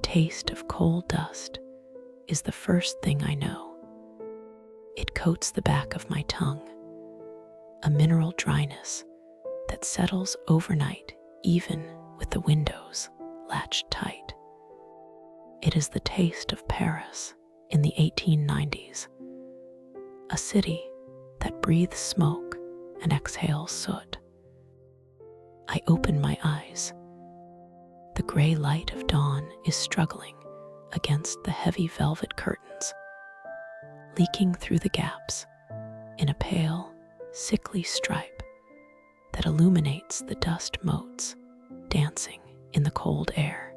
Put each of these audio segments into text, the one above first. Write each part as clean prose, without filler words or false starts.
taste of coal dust is the first thing I know. It coats the back of my tongue, a mineral dryness that settles overnight even with the windows latched tight. It is the taste of Paris in the 1890s, a city that breathes smoke and exhales soot. I open my eyes. The gray light of dawn is struggling against the heavy velvet curtains, leaking through the gaps in a pale, sickly stripe that illuminates the dust motes dancing in the cold air.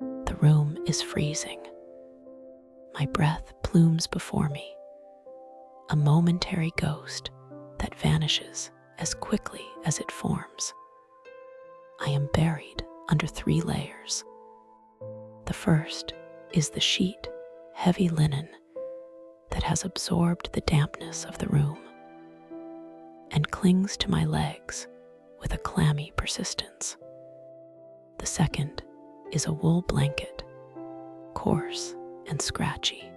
The room is freezing. My breath plumes before me, a momentary ghost that vanishes as quickly as it forms. I am buried under 3 layers. The first is the sheet, heavy linen that has absorbed the dampness of the room and clings to my legs with a clammy persistence. The second is a wool blanket, coarse and scratchy,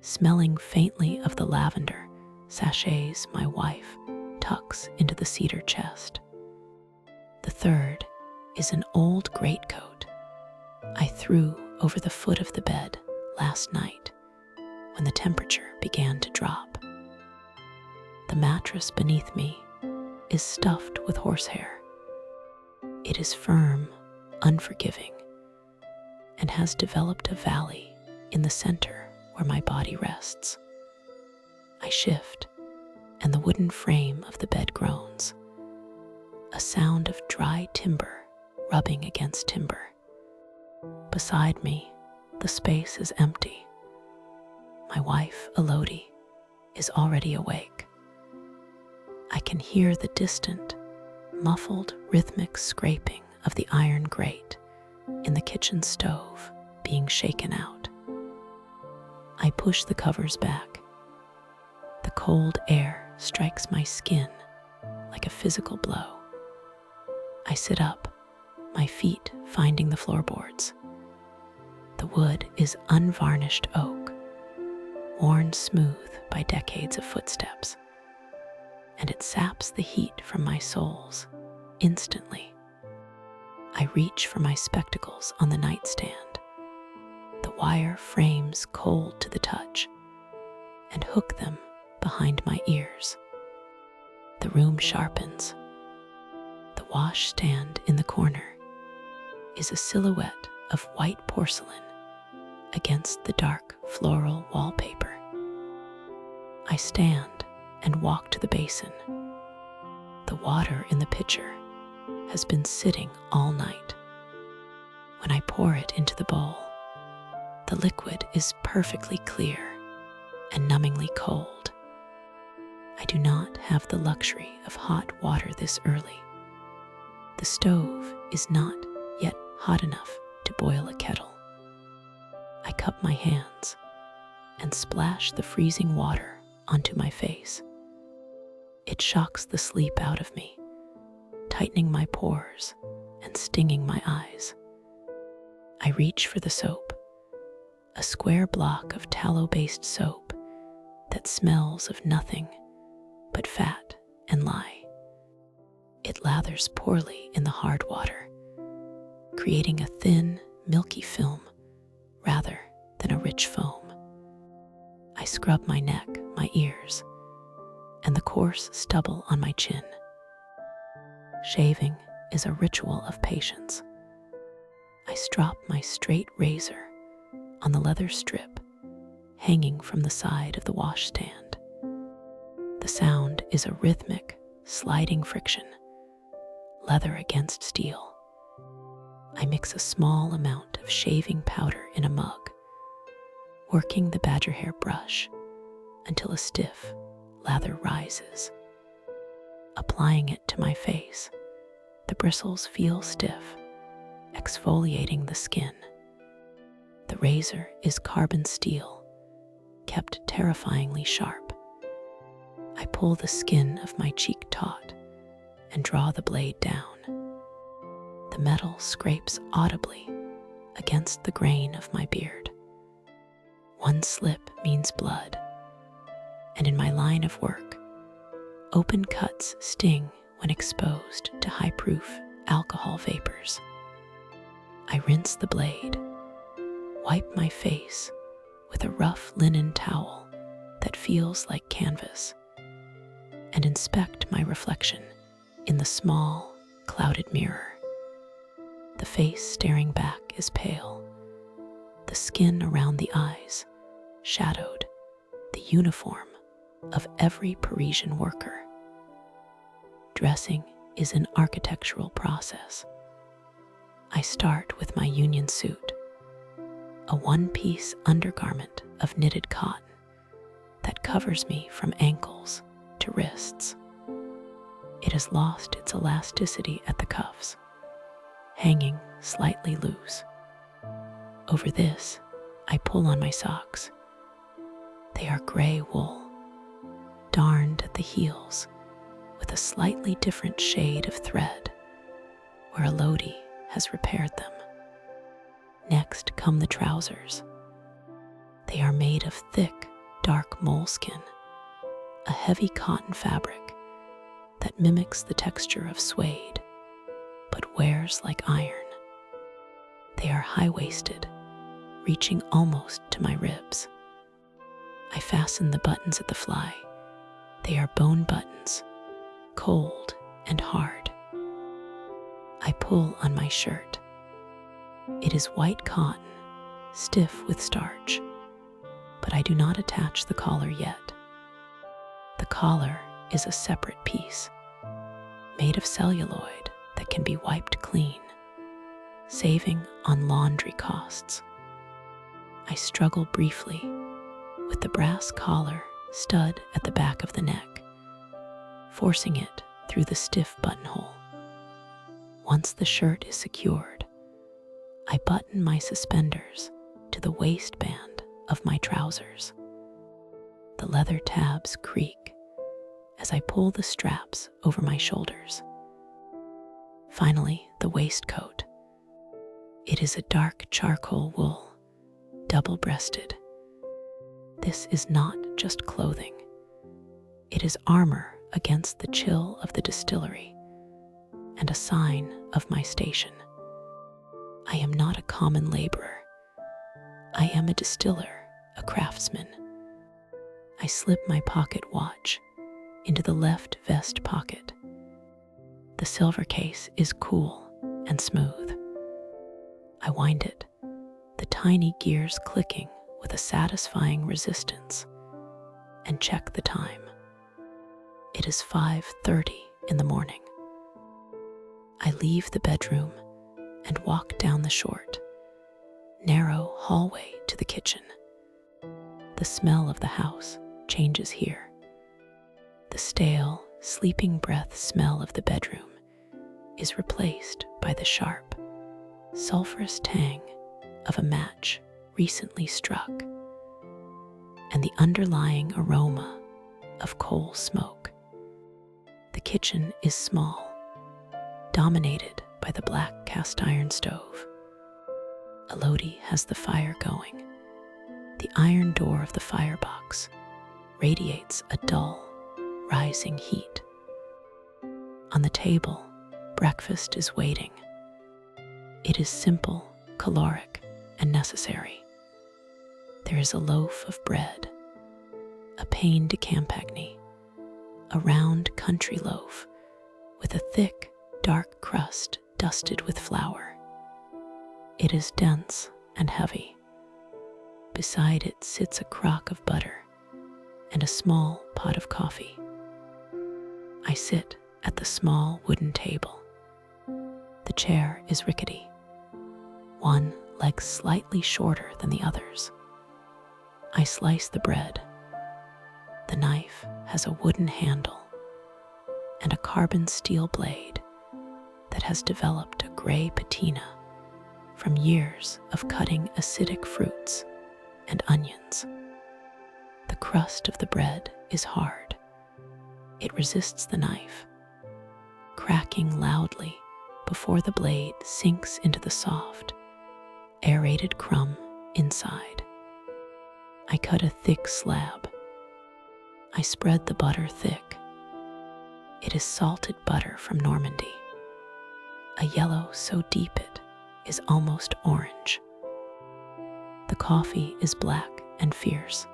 smelling faintly of the lavender sachets my wife tucks into the cedar chest. The third is an old greatcoat I threw over the foot of the bed last night when the temperature began to drop. The mattress beneath me is stuffed with horsehair. It is firm, unforgiving, and has developed a valley in the center where my body rests. I shift, and the wooden frame of the bed groans, a sound of dry timber rubbing against timber. Beside me, the space is empty. My wife, Elodie, is already awake. I can hear the distant, muffled, rhythmic scraping of the iron grate in the kitchen stove being shaken out. I push the covers back. The cold air strikes my skin like a physical blow. I sit up, my feet finding the floorboards. The wood is unvarnished oak, worn smooth by decades of footsteps, and it saps the heat from my soles instantly. I reach for my spectacles on the nightstand, the wire frames cold to the touch, and hook them behind my ears. The room sharpens. The washstand in the corner is a silhouette of white porcelain against the dark floral wallpaper. I stand and walk to the basin. The water in the pitcher has been sitting all night. When I pour it into the bowl, the liquid is perfectly clear and numbingly cold. I do not have the luxury of hot water this early. The stove is not yet hot enough to boil a kettle. I cup my hands and splash the freezing water onto my face. It shocks the sleep out of me, tightening my pores and stinging my eyes. I reach for the soap, a square block of tallow-based soap that smells of nothing but fat and lye. It lathers poorly in the hard water, creating a thin, milky film rather than a rich foam. I scrub my neck, my ears, and the coarse stubble on my chin. Shaving is a ritual of patience. I strop my straight razor on the leather strip hanging from the side of the washstand. The sound is a rhythmic, sliding friction, leather against steel. I mix a small amount of shaving powder in a mug, working the badger hair brush until a stiff lather rises. Applying it to my face, the bristles feel stiff, exfoliating the skin. The razor is carbon steel, kept terrifyingly sharp. I pull the skin of my cheek taut and draw the blade down. The metal scrapes audibly against the grain of my beard. One slip means blood, and in my line of work, open cuts sting when exposed to high-proof alcohol vapors. I rinse the blade, wipe my face with a rough linen towel that feels like canvas, and inspect my reflection in the small, clouded mirror. The face staring back is pale, the skin around the eyes shadowed, the uniform of every Parisian worker. Dressing is an architectural process. I start with my union suit, a one-piece undergarment of knitted cotton that covers me from ankles to wrists. It has lost its elasticity at the cuffs, hanging slightly loose. Over this, I pull on my socks. They are gray wool, darned at the heels with a slightly different shade of thread where a Lodi has repaired them. Next come the trousers. They are made of thick, dark moleskin, a heavy cotton fabric that mimics the texture of suede, but wears like iron. They are high-waisted, reaching almost to my ribs. I fasten the buttons at the fly. They are bone buttons, cold and hard. I pull on my shirt. It is white cotton, stiff with starch, but I do not attach the collar yet. The collar is a separate piece, made of celluloid that can be wiped clean, saving on laundry costs. I struggle briefly with the brass collar stud at the back of the neck, forcing it through the stiff buttonhole. Once the shirt is secured, I button my suspenders to the waistband of my trousers. The leather tabs creak as I pull the straps over my shoulders. Finally, the waistcoat. It is a dark charcoal wool, double-breasted. This is not just clothing. It is armor against the chill of the distillery and a sign of my station. I am not a common laborer. I am a distiller, a craftsman. I slip my pocket watch into the left vest pocket. The silver case is cool and smooth. I wind it, the tiny gears clicking with a satisfying resistance, and check the time. It is 5:30 in the morning. I leave the bedroom and walk down the short, narrow hallway to the kitchen. The smell of the house changes here. The stale, sleeping breath smell of the bedroom is replaced by the sharp, sulfurous tang of a match recently struck, and the underlying aroma of coal smoke. The kitchen is small, dominated by the black cast iron stove. A Lodi has the fire going. The iron door of the firebox radiates a dull, rising heat. On the table, breakfast is waiting. It is simple, caloric, and necessary. There is a loaf of bread, a pain de campagne, a round country loaf with a thick, dark crust dusted with flour. It is dense and heavy. Beside it sits a crock of butter and a small pot of coffee. I sit at the small wooden table. The chair is rickety, one leg slightly shorter than the others. I slice the bread. The knife has a wooden handle and a carbon steel blade that has developed a gray patina from years of cutting acidic fruits and onions. The crust of the bread is hard. It resists the knife, cracking loudly before the blade sinks into the soft, aerated crumb inside. I cut a thick slab. I spread the butter thick. It is salted butter from Normandy, a yellow so deep it is almost orange. The coffee is black and fierce.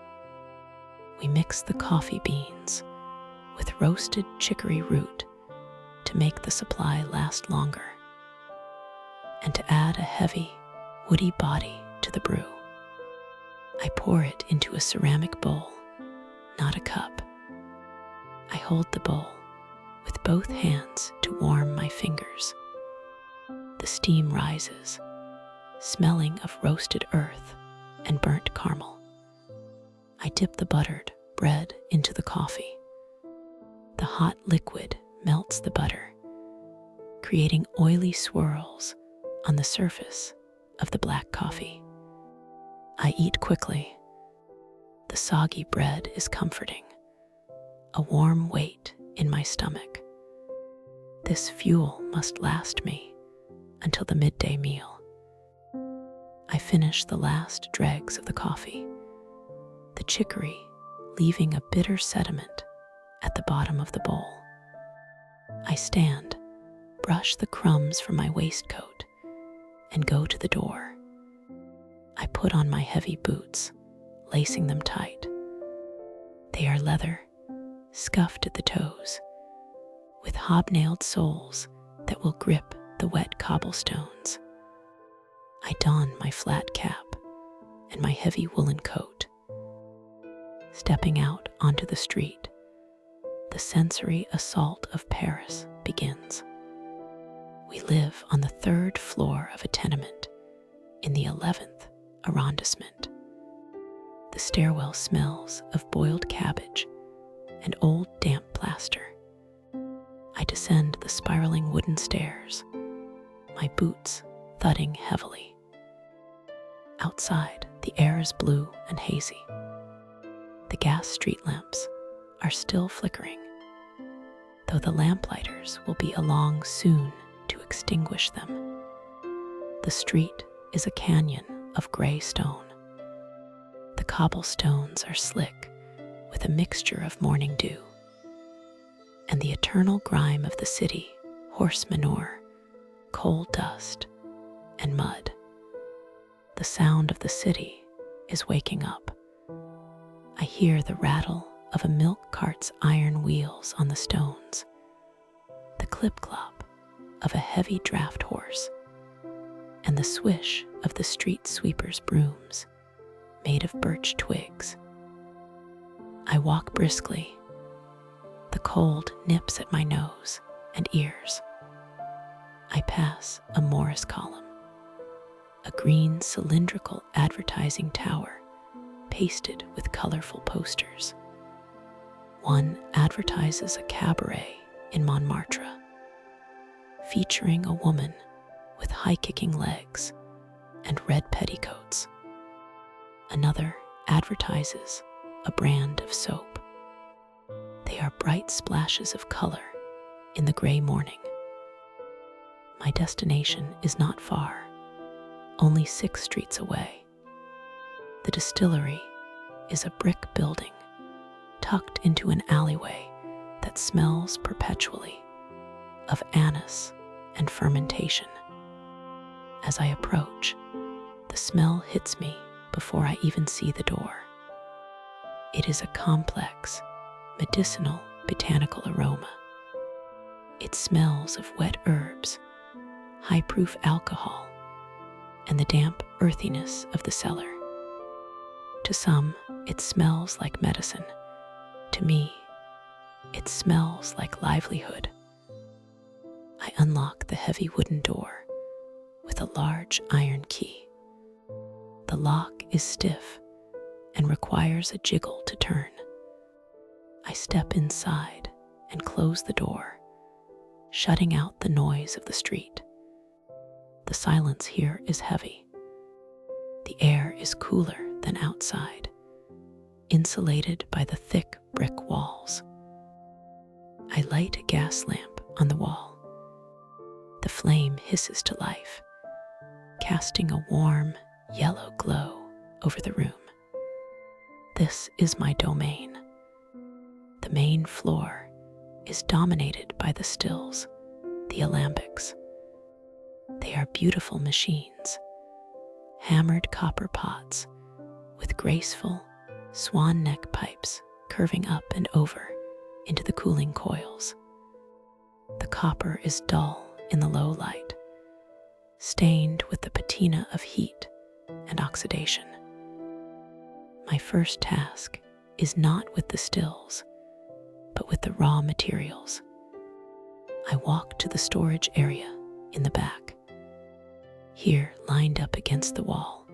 We mix the coffee beans with roasted chicory root to make the supply last longer, and to add a heavy, woody body to the brew. I pour it into a ceramic bowl, not a cup. I hold the bowl with both hands to warm my fingers. The steam rises, smelling of roasted earth and burnt caramel. I dip the buttered bread into the coffee. The hot liquid melts the butter, creating oily swirls on the surface of the black coffee. I eat quickly. The soggy bread is comforting, a warm weight in my stomach. This fuel must last me until the midday meal. I finish the last dregs of the coffee, the chicory leaving a bitter sediment at the bottom of the bowl. I stand, brush the crumbs from my waistcoat, and go to the door. I put on my heavy boots, lacing them tight. They are leather, scuffed at the toes, with hobnailed soles that will grip the wet cobblestones. I don my flat cap and my heavy woolen coat. Stepping out onto the street, the sensory assault of Paris begins. We live on the 3rd floor of a tenement in the 11th arrondissement. The stairwell smells of boiled cabbage and old damp plaster. I descend the spiraling wooden stairs, my boots thudding heavily. Outside, the air is blue and hazy. The gas street lamps are still flickering, though the lamplighters will be along soon to extinguish them. The street is a canyon of gray stone. The cobblestones are slick with a mixture of morning dew, and the eternal grime of the city, horse manure, coal dust, and mud. The sound of the city is waking up. I hear the rattle of a milk cart's iron wheels on the stones, the clip-clop of a heavy draft horse, and the swish of the street sweeper's brooms made of birch twigs. I walk briskly. The cold nips at my nose and ears. I pass a Morris column, a green cylindrical advertising tower pasted with colorful posters. One advertises a cabaret in Montmartre, featuring a woman with high-kicking legs and red petticoats. Another advertises a brand of soap. They are bright splashes of color in the gray morning. My destination is not far, only 6 streets away. The distillery is a brick building tucked into an alleyway that smells perpetually of anise and fermentation. As I approach, the smell hits me before I even see the door. It is a complex, medicinal, botanical aroma. It smells of wet herbs, high-proof alcohol, and the damp earthiness of the cellar. To some, it smells like medicine. To me, it smells like livelihood. I unlock the heavy wooden door with a large iron key. The lock is stiff and requires a jiggle to turn. I step inside and close the door, shutting out the noise of the street. The silence here is heavy. The air is cooler than outside, insulated by the thick brick walls. I light a gas lamp on the wall. The flame hisses to life, casting a warm, yellow glow over the room. This is my domain. The main floor is dominated by the stills, the alembics. They are beautiful machines, hammered copper pots with graceful swan neck pipes curving up and over into the cooling coils. The copper is dull in the low light, stained with the patina of heat and oxidation. My first task is not with the stills, but with the raw materials. I walk to the storage area in the back. Here, lined up against the wall,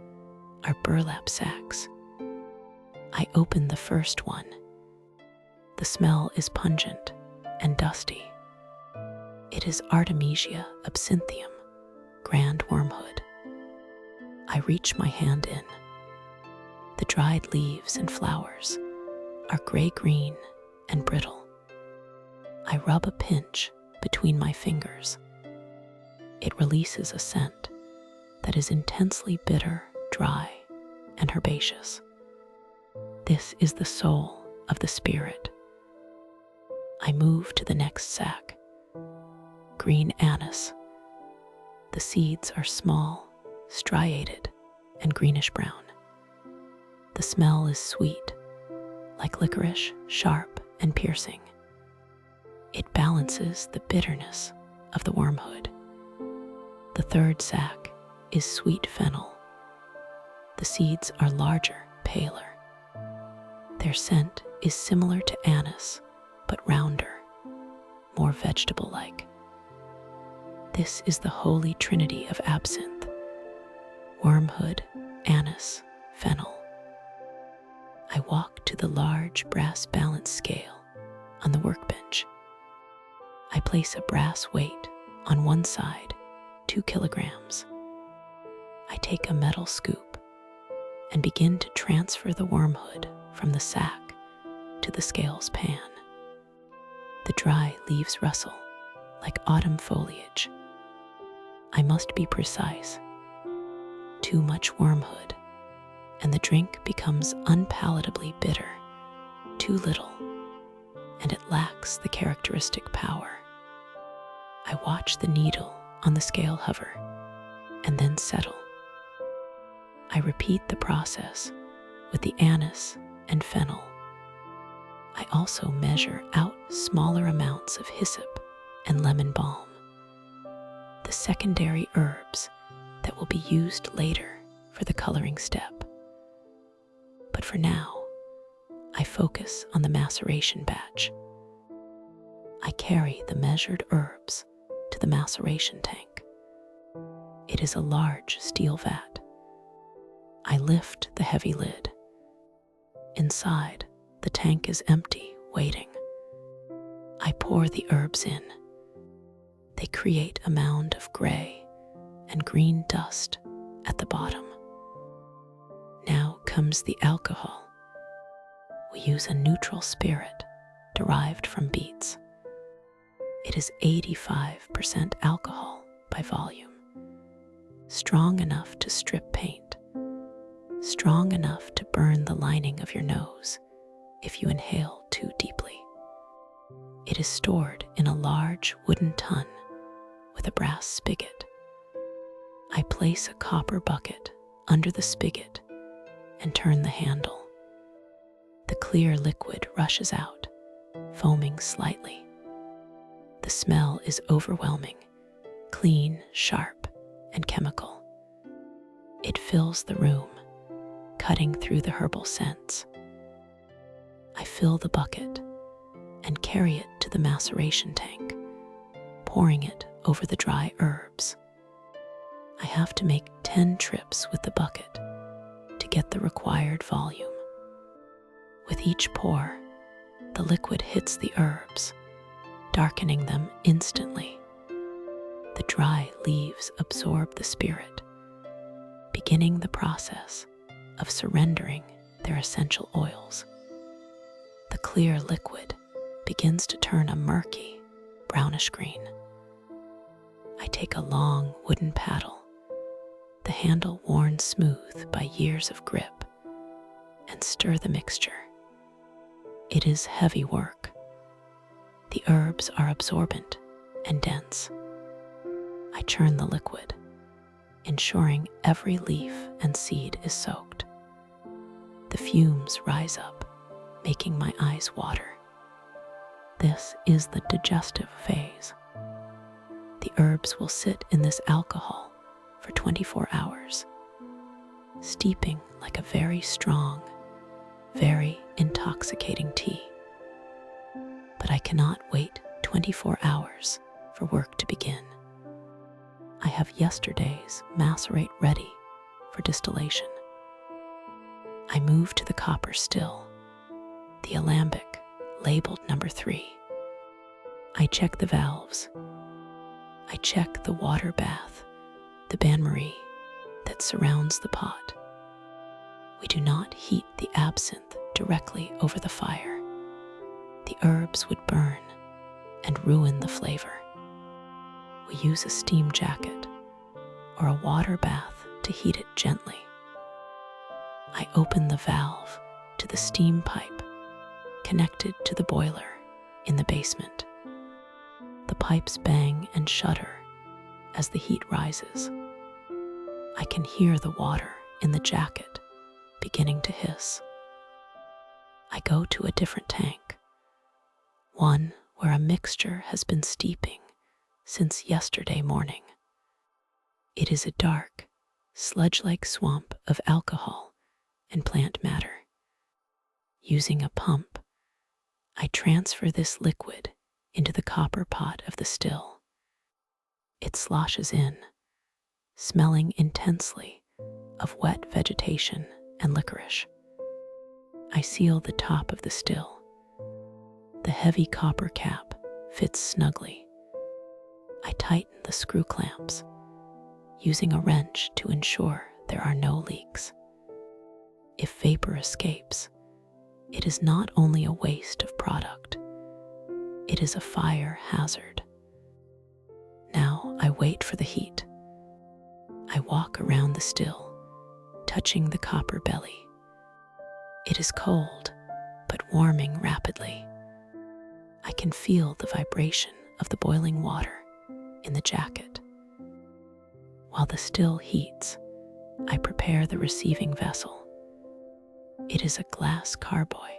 are burlap sacks. I open the first one. The smell is pungent and dusty. It is Artemisia absinthium, grand wormwood. I reach my hand in. The dried leaves and flowers are gray-green and brittle. I rub a pinch between my fingers. It releases a scent that is intensely bitter, dry, and herbaceous. This is the soul of the spirit. I move to the next sack. Green anise. The seeds are small, striated, and greenish-brown. The smell is sweet, like licorice, sharp and piercing. It balances the bitterness of the wormwood. The third sack is sweet fennel. The seeds are larger, paler. Their scent is similar to anise, but rounder, more vegetable-like. This is the holy trinity of absinthe: wormwood, anise, fennel. I walk to the large brass balance scale on the workbench. I place a brass weight on one side, 2 kilograms. I take a metal scoop and begin to transfer the wormwood from the sack to the scales pan. The dry leaves rustle like autumn foliage. I must be precise. Too much wormwood, and the drink becomes unpalatably bitter. Too little, and it lacks the characteristic power. I watch the needle on the scale hover and then settle. I repeat the process with the anise and fennel. I also measure out smaller amounts of hyssop and lemon balm, the secondary herbs that will be used later for the coloring step. But for now, I focus on the maceration batch. I carry the measured herbs to the maceration tank. It is a large steel vat. I lift the heavy lid. Inside, the tank is empty, waiting. I pour the herbs in. They create a mound of gray and green dust at the bottom. Now comes the alcohol. We use a neutral spirit derived from beets. It is 85% alcohol by volume, strong enough to strip paint, strong enough to burn the lining of your nose if you inhale too deeply. It is stored in a large wooden tun with a brass spigot. I place a copper bucket under the spigot and turn the handle. The clear liquid rushes out, foaming slightly. The smell is overwhelming, clean, sharp, and chemical. It fills the room, cutting through the herbal scents. I fill the bucket and carry it to the maceration tank, pouring it over the dry herbs. I have to make 10 trips with the bucket to get the required volume. With each pour, the liquid hits the herbs, darkening them instantly. The dry leaves absorb the spirit, beginning the process of surrendering their essential oils. The clear liquid begins to turn a murky, brownish green. I take a long wooden paddle the handle worn smooth by years of grip, and stir the mixture. It is heavy work. The herbs are absorbent and dense. I churn the liquid, ensuring every leaf and seed is soaked. The fumes rise up, making my eyes water. This is the digestive phase. The herbs will sit in this alcohol for 24 hours, steeping like a very strong, very intoxicating tea. But I cannot wait 24 hours for work to begin. I have yesterday's macerate ready for distillation. I move to the copper still, the alembic labeled number 3. I check the valves. I check the water bath, the bain-marie that surrounds the pot. We do not heat the absinthe directly over the fire. The herbs would burn and ruin the flavor. We use a steam jacket or a water bath to heat it gently. I open the valve to the steam pipe connected to the boiler in the basement. The pipes bang and shudder as the heat rises. I can hear the water in the jacket beginning to hiss. I go to a different tank, one where a mixture has been steeping since yesterday morning. It is a dark, sludge-like swamp of alcohol and plant matter. Using a pump, I transfer this liquid into the copper pot of the still. It sloshes in, smelling intensely of wet vegetation and licorice. I seal the top of the still. The heavy copper cap fits snugly. I tighten the screw clamps, using a wrench to ensure there are no leaks. If vapor escapes, it is not only a waste of product, it is a fire hazard. Now I wait for the heat. I walk around the still, touching the copper belly. It is cold, but warming rapidly. I can feel the vibration of the boiling water in the jacket. While the still heats, I prepare the receiving vessel. It is a glass carboy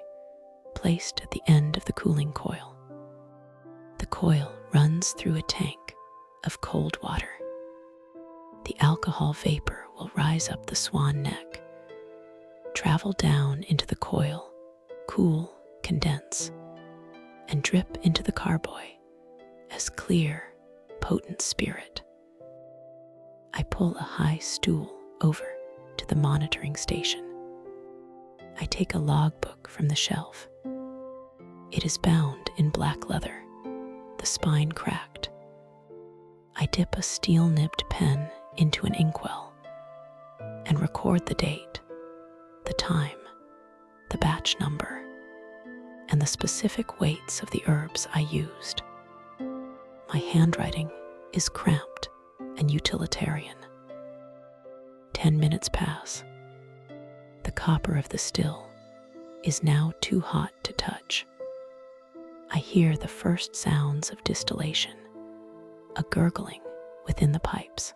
placed at the end of the cooling coil. The coil runs through a tank of cold water. The alcohol vapor will rise up the swan neck, travel down into the coil, cool, condense, and drip into the carboy as clear, potent spirit. I pull a high stool over to the monitoring station. I take a logbook from the shelf. It is bound in black leather, the spine cracked. I dip a steel-nibbed pen into an inkwell and record the date, the time, the batch number, and the specific weights of the herbs I used. My handwriting is cramped and utilitarian. 10 minutes pass. The copper of the still is now too hot to touch. I hear the first sounds of distillation, a gurgling within the pipes.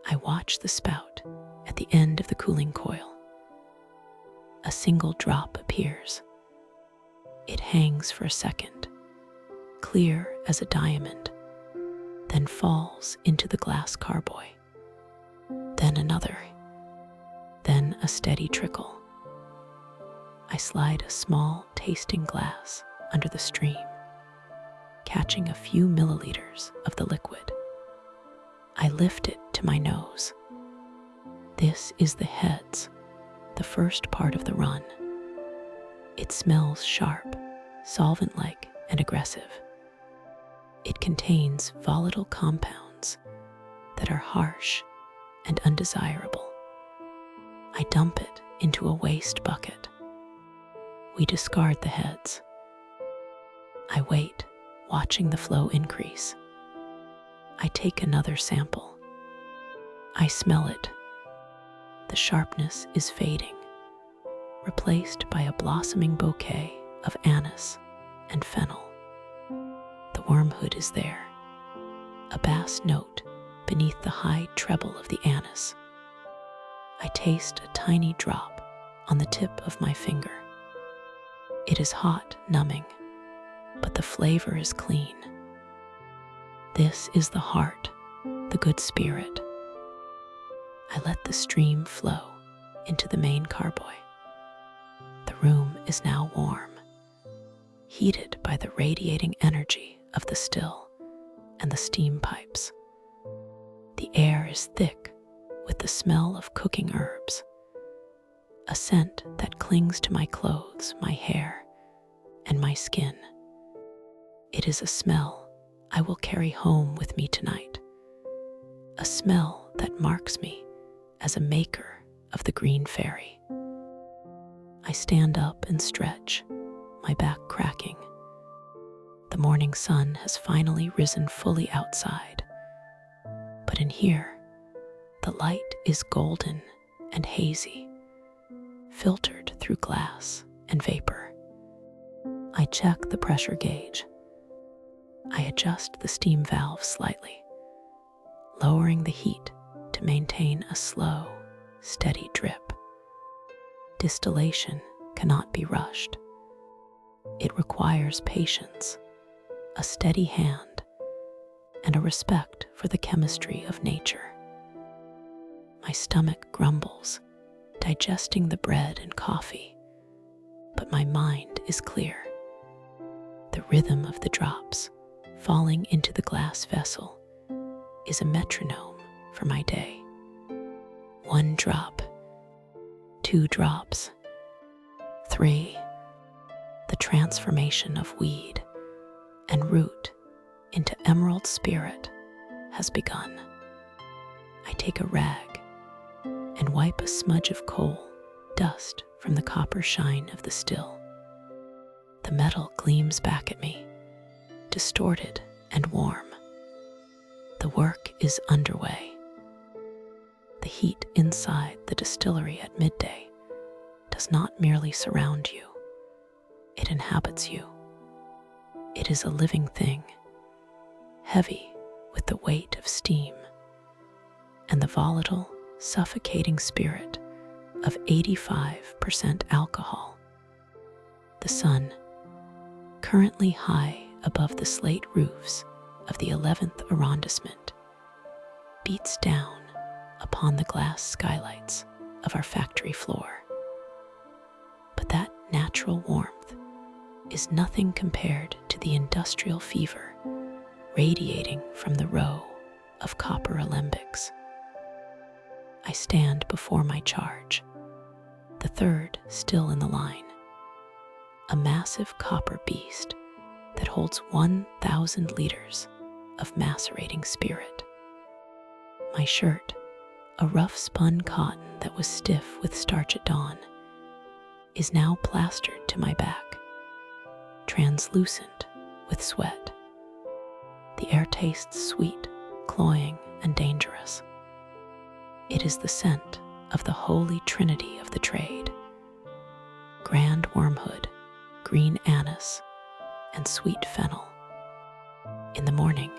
I watch the spout at the end of the cooling coil. A single drop appears. It hangs for a second, clear as a diamond, then falls into the glass carboy. Then another, then a steady trickle. I slide a small tasting glass under the stream, catching a few milliliters of the liquid. I lift it to my nose. This is the heads, the first part of the run. It smells sharp, solvent-like, and aggressive. It contains volatile compounds that are harsh and undesirable. I dump it into a waste bucket. We discard the heads. I wait, watching the flow increase. I take another sample. I smell it. The sharpness is fading, replaced by a blossoming bouquet of anise and fennel. The wormwood is there, a bass note beneath the high treble of the anise. I taste a tiny drop on the tip of my finger. It is hot, numbing, but the flavor is clean. This is the heart, the good spirit. I let the stream flow into the main carboy. The room is now warm, heated by the radiating energy of the still and the steam pipes. The air is thick with the smell of cooking herbs, a scent that clings to my clothes, my hair, and my skin. It is a smell I will carry home with me tonight, a smell that marks me as a maker of the green fairy. I stand up and stretch, my back cracking. The morning sun has finally risen fully outside, but in here, the light is golden and hazy, filtered through glass and vapor. I check the pressure gauge. I adjust the steam valve slightly, lowering the heat to maintain a slow, steady drip. Distillation cannot be rushed. It requires patience, a steady hand, and a respect for the chemistry of nature. My stomach grumbles, digesting the bread and coffee, but my mind is clear. The rhythm of the drops falling into the glass vessel is a metronome for my day. 1 drop, 2 drops, 3. The transformation of weed and root into emerald spirit has begun. I take a rag and wipe a smudge of coal dust from the copper shine of the still. The metal gleams back at me, distorted and warm. The work is underway. The heat inside the distillery at midday does not merely surround you, it inhabits you. It is a living thing, heavy with the weight of steam and the volatile, suffocating spirit of 85% alcohol. The sun, currently high above the slate roofs of the 11th arrondissement, beats down upon the glass skylights of our factory floor. But that natural warmth is nothing compared to the industrial fever radiating from the row of copper alembics. I stand before my charge, the third still in the line, a massive copper beast that holds 1,000 liters of macerating spirit. My shirt, a rough spun cotton that was stiff with starch at dawn, is now plastered to my back, translucent with sweat. The air tastes sweet, cloying, and dangerous. It is the scent of the holy trinity of the trade: grand wormwood, green anise, and sweet fennel. In the morning,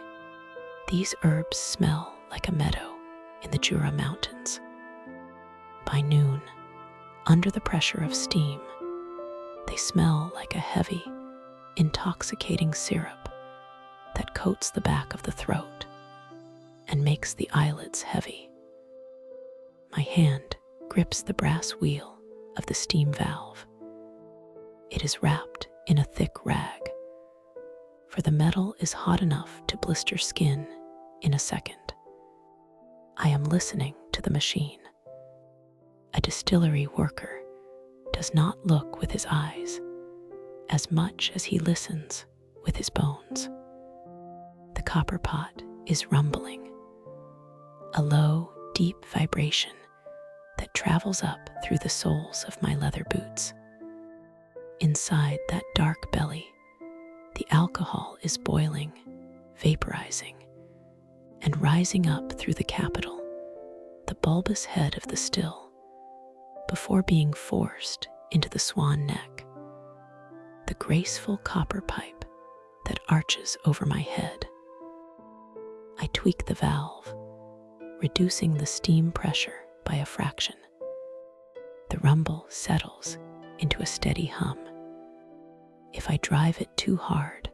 these herbs smell like a meadow in the Jura Mountains. By noon, under the pressure of steam, they smell like a heavy, intoxicating syrup that coats the back of the throat and makes the eyelids heavy. My hand grips the brass wheel of the steam valve. It is wrapped in a thick rag, for the metal is hot enough to blister skin in a second. I am listening to the machine. A distillery worker does not look with his eyes as much as he listens with his bones. The copper pot is rumbling, a low, deep vibration that travels up through the soles of my leather boots. Inside that dark belly, the alcohol is boiling, vaporizing, and rising up through the capital the bulbous head of the still before being forced into the swan neck, the graceful copper pipe that arches over my head. I tweak the valve, reducing the steam pressure by a fraction. The rumble settles into a steady hum. If I drive it too hard,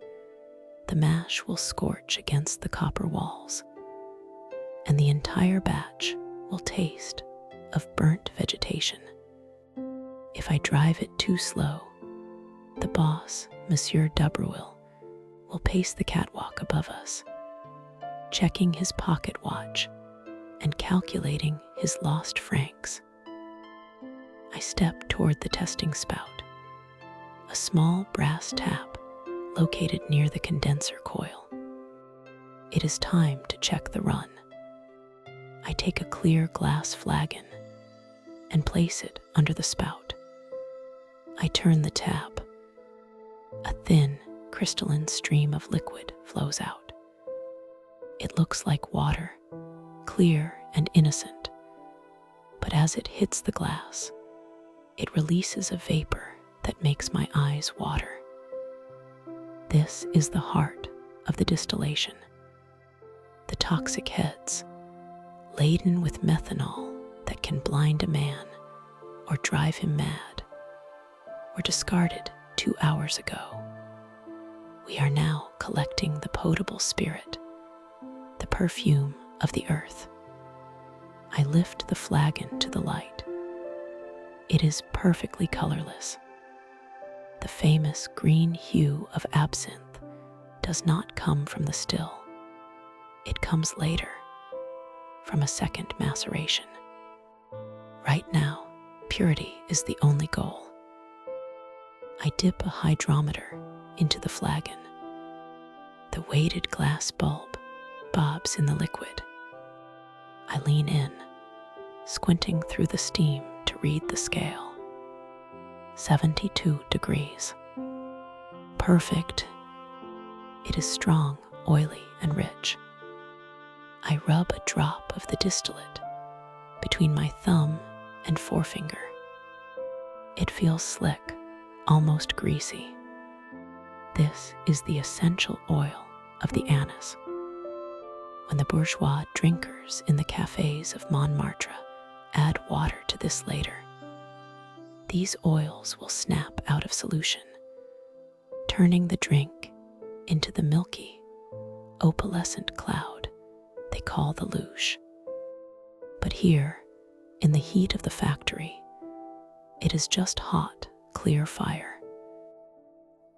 the mash will scorch against the copper walls, and the entire batch will taste of burnt vegetation. If I drive it too slow, the boss, Monsieur D'Abreuil, will pace the catwalk above us, checking his pocket watch and calculating his lost francs. I step toward the testing spout, a small brass tap located near the condenser coil. It is time to check the run. I take a clear glass flagon and place it under the spout. I turn the tab. A thin, crystalline stream of liquid flows out. It looks like water, clear and innocent, but as it hits the glass, it releases a vapor that makes my eyes water. This is the heart of the distillation. The toxic heads, laden with methanol that can blind a man or drive him mad, were discarded 2 hours ago. We are now collecting the potable spirit, the perfume of the earth. I lift the flagon to the light. It is perfectly colorless. The famous green hue of absinthe does not come from the still. It comes later, from a second maceration. Right now, purity is the only goal. I dip a hydrometer into the flagon. The weighted glass bulb bobs in the liquid. I lean in, squinting through the steam to read the scale. 72 degrees. Perfect. It is strong, oily, and rich. I rub a drop of the distillate between my thumb and forefinger. It feels slick, almost greasy. This is the essential oil of the anise. When the bourgeois drinkers in the cafés of Montmartre add water to this later, these oils will snap out of solution, turning the drink into the milky, opalescent cloud they call the louche. But here, in the heat of the factory, it is just hot, clear fire.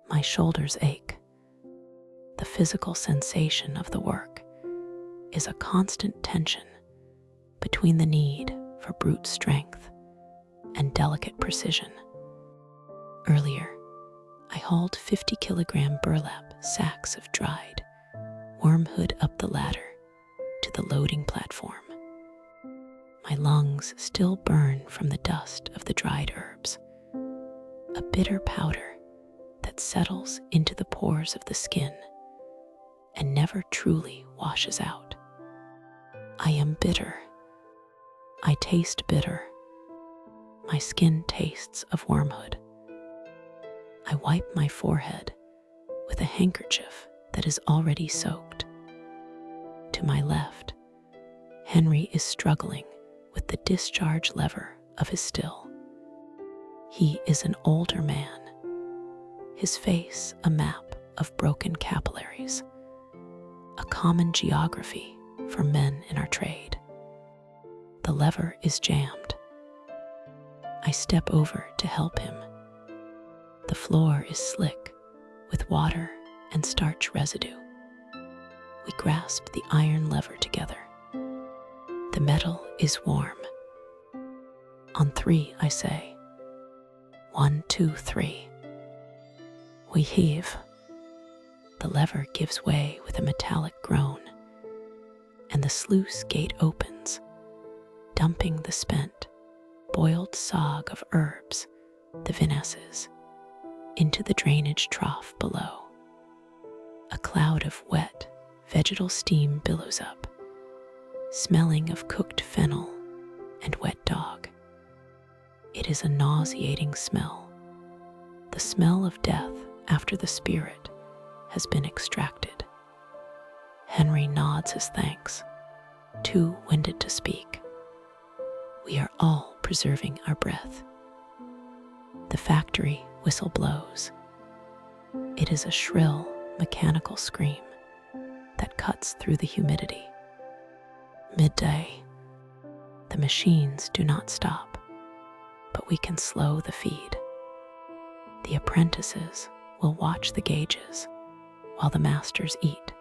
My shoulders ache. The physical sensation of the work is a constant tension between the need for brute strength and delicate precision. Earlier, I hauled 50-kilogram burlap sacks of dried wormwood up the ladder to the loading platform. My lungs still burn from the dust of the dried herbs, a bitter powder that settles into the pores of the skin and never truly washes out. I am bitter. I taste bitter. My skin tastes of wormwood. I wipe my forehead with a handkerchief that is already soaked. To my left, Henry is struggling with the discharge lever of his still. He is an older man, his face a map of broken capillaries, a common geography for men in our trade. The lever is jammed. I step over to help him. The floor is slick with water and starch residue. We grasp the iron lever together. The metal is warm. On 3, I say. 1, 2, 3. We heave. The lever gives way with a metallic groan, and the sluice gate opens, dumping the spent, boiled sog of herbs, the vinaises, into the drainage trough below. A cloud of wet, vegetal steam billows up, smelling of cooked fennel and wet dog. It is a nauseating smell, the smell of death after the spirit has been extracted. Henry nods his thanks, too winded to speak. We are all preserving our breath. The factory whistle blows. It is a shrill, mechanical scream that cuts through the humidity. Midday. The machines do not stop, but we can slow the feed. The apprentices will watch the gauges while the masters eat.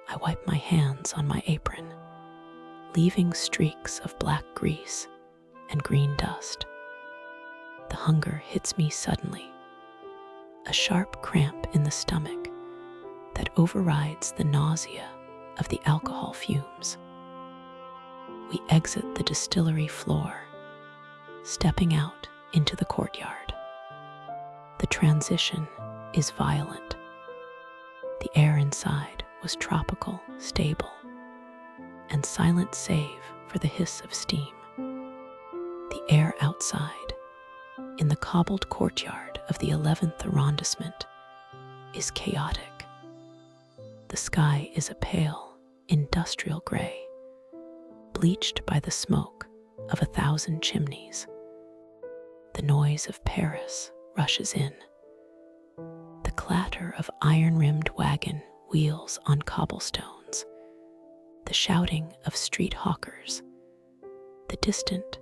I wipe my hands on my apron, leaving streaks of black grease and green dust. The hunger hits me suddenly, a sharp cramp in the stomach that overrides the nausea of the alcohol fumes. We exit the distillery floor, stepping out into the courtyard. The transition is violent. The air inside was tropical, stable, and silent save for the hiss of steam. The air outside, in the cobbled courtyard of the 11th arrondissement, is chaotic. The sky is a pale, industrial gray, bleached by the smoke of 1,000 chimneys. The noise of Paris rushes in. The clatter of iron-rimmed wagon wheels on cobblestones, the shouting of street hawkers, the distant,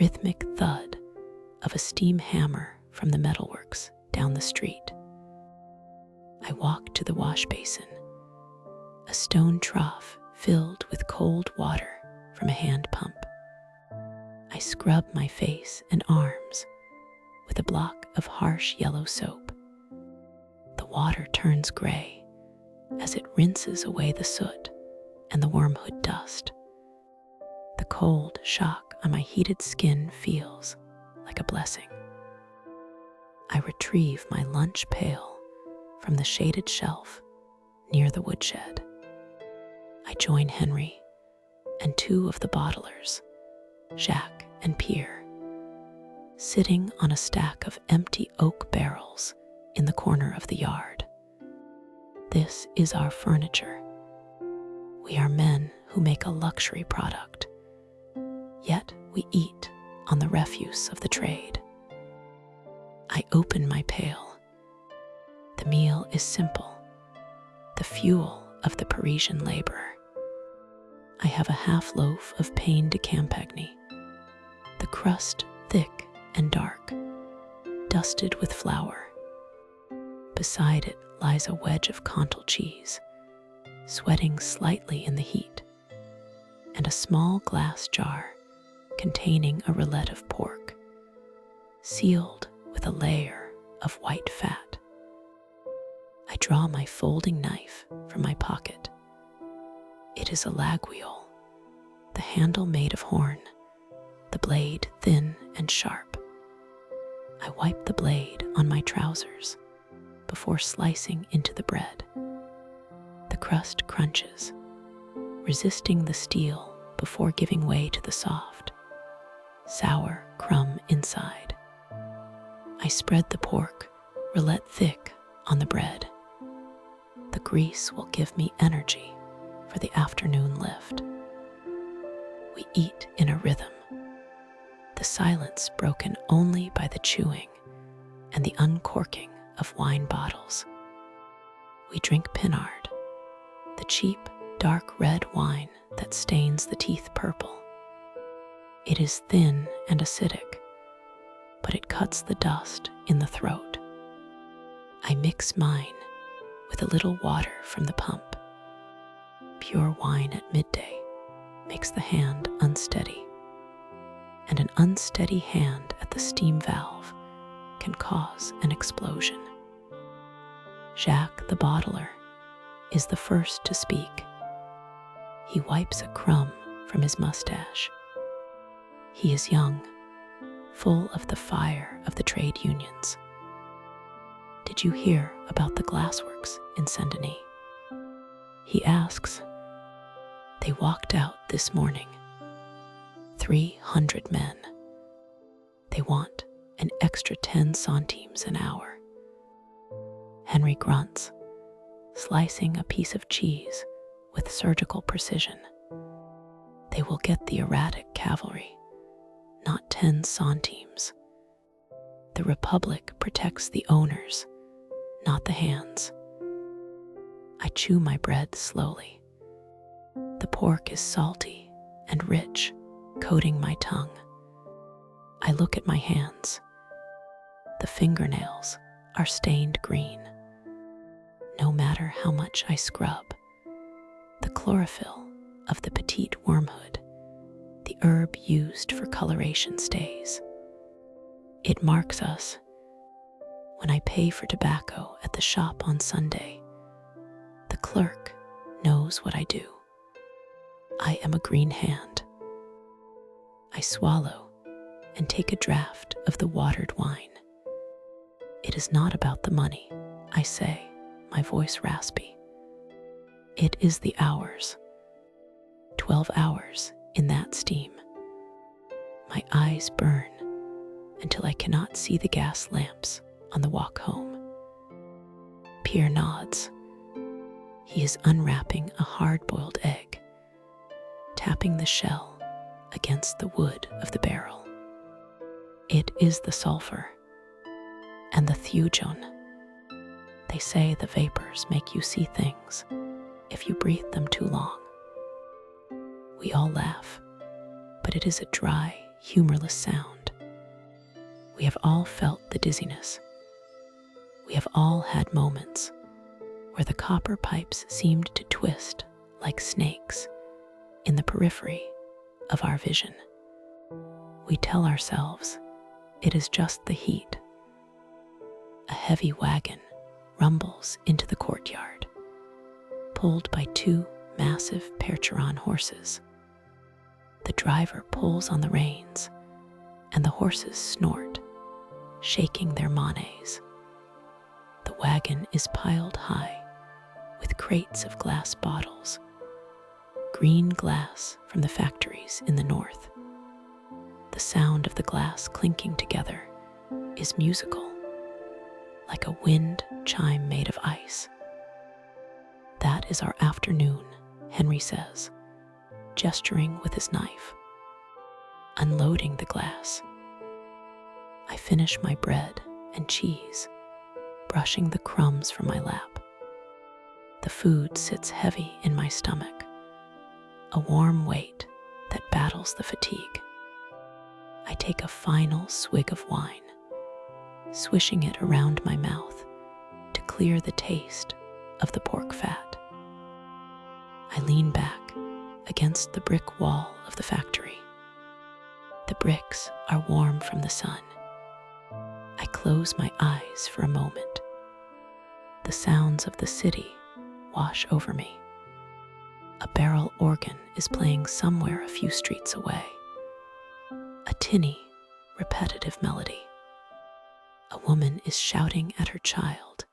rhythmic thud of a steam hammer from the metalworks down the street. I walk to the wash basin, a stone trough filled with cold water from a hand pump. I scrub my face and arms with a block of harsh yellow soap. The water turns gray as it rinses away the soot and the wormwood dust. The cold shock on my heated skin feels like a blessing. I retrieve my lunch pail from the shaded shelf near the woodshed. I join Henry and two of the bottlers, Jacques and Pierre, sitting on a stack of empty oak barrels in the corner of the yard. This is our furniture. We are men who make a luxury product, yet we eat on the refuse of the trade. I open my pail. The meal is simple, the fuel of the Parisian laborer. I have a half loaf of pain de campagne, the crust thick and dark, dusted with flour. Beside it lies a wedge of Cantal cheese, sweating slightly in the heat, and a small glass jar containing a roulette of pork, sealed with a layer of white fat. I draw my folding knife from my pocket. It is a laguiole, the handle made of horn, the blade thin and sharp. I wipe the blade on my trousers before slicing into the bread. The crust crunches, resisting the steel before giving way to the soft, sour crumb inside. I spread the pork, roulette thick, on the bread. The grease will give me energy for the afternoon lift. We eat in a rhythm, the silence broken only by the chewing and the uncorking of wine bottles. We drink Pinard, the cheap, dark red wine that stains the teeth purple. It is thin and acidic, but it cuts the dust in the throat. I mix mine with a little water from the pump. Pure wine at midday makes the hand unsteady, and an unsteady hand at the steam valve can cause an explosion. Jacques the bottler is the first to speak. He wipes a crumb from his mustache. He is young, full of the fire of the trade unions. Did you hear about the glassworks in Saint-Denis? He asks. They walked out this morning. 300 men. They want an extra 10 centimes an hour. Henry grunts, slicing a piece of cheese with surgical precision. They will get the erratic cavalry, not 10 centimes. The Republic protects the owners, not the hands. I chew my bread slowly. The pork is salty and rich, coating my tongue. I look at my hands. The fingernails are stained green. No matter how much I scrub, the chlorophyll of the petite wormwood, the herb used for coloration, stays. It marks us. When I pay for tobacco at the shop on Sunday, the clerk knows what I do. I am a green hand. I swallow and take a draught of the watered wine. It is not about the money, I say, my voice raspy. It is the hours. 12 hours in that steam. My eyes burn until I cannot see the gas lamps on the walk home. Pierre nods. He is unwrapping a hard-boiled egg, tapping the shell against the wood of the barrel. It is the sulfur and the thujone. They say the vapors make you see things if you breathe them too long. We all laugh, but it is a dry, humorless sound. We have all felt the dizziness. We have all had moments where the copper pipes seemed to twist like snakes in the periphery of our vision. We tell ourselves it is just the heat. A heavy wagon rumbles into the courtyard, pulled by 2 massive Percheron horses. The driver pulls on the reins, and the horses snort, shaking their manes. The wagon is piled high with crates of glass bottles, green glass from the factories in the north. The sound of the glass clinking together is musical, like a wind chime made of ice. That is our afternoon, Henry says, gesturing with his knife. Unloading the glass, I finish my bread and cheese, brushing the crumbs from my lap. The food sits heavy in my stomach, a warm weight that battles the fatigue. I take a final swig of wine, swishing it around my mouth to clear the taste of the pork fat. I lean back against the brick wall of the factory. The bricks are warm from the sun. I close my eyes for a moment. The sounds of the city wash over me. A barrel organ is playing somewhere a few streets away. A tinny, repetitive melody. A woman is shouting at her child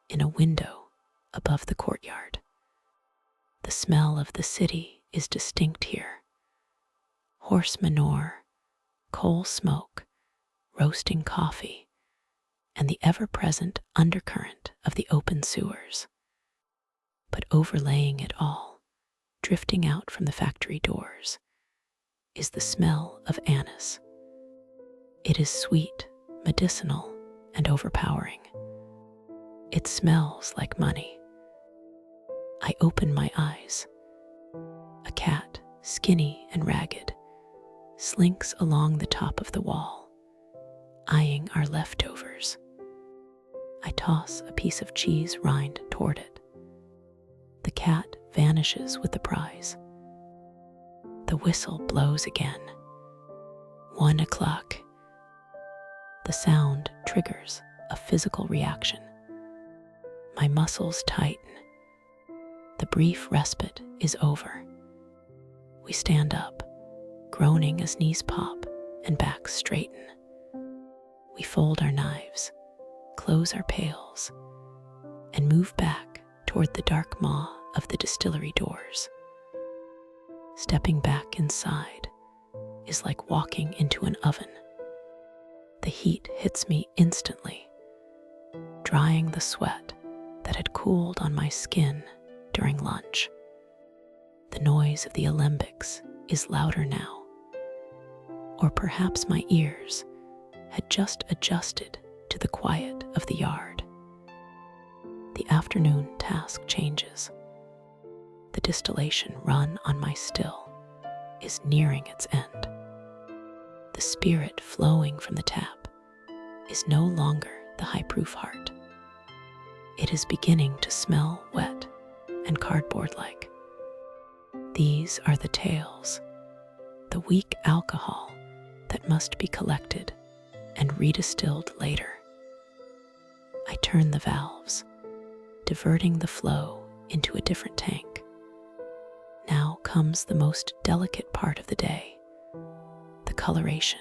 in a window above the courtyard. The smell of the city is distinct here. Horse manure, coal smoke, roasting coffee, and the ever-present undercurrent of the open sewers. But overlaying it all, drifting out from the factory doors, is the smell of anise. It is sweet, medicinal, and overpowering. It smells like money. I open my eyes. A cat, skinny and ragged, slinks along the top of the wall, eyeing our leftovers. I toss a piece of cheese rind toward it. The cat vanishes with the prize. The whistle blows again. 1 o'clock. The sound triggers a physical reaction. My muscles tighten. The brief respite is over. We stand up, groaning as knees pop and backs straighten. We fold our knives, close our pails, and move back toward the dark maw of the distillery doors. Stepping back inside, is like walking into an oven. The heat hits me instantly, drying the sweat that had cooled on my skin during lunch. The noise of the alembics is louder now, or perhaps my ears had just adjusted to the quiet of the yard. The afternoon task changes. The distillation run on my still is nearing its end. The spirit flowing from the tap is no longer the high-proof heart. It is beginning to smell wet and cardboard-like. These are the tales, the weak alcohol that must be collected and redistilled later. I turn the valves, diverting the flow into a different tank. Now comes the most delicate part of the day, the coloration.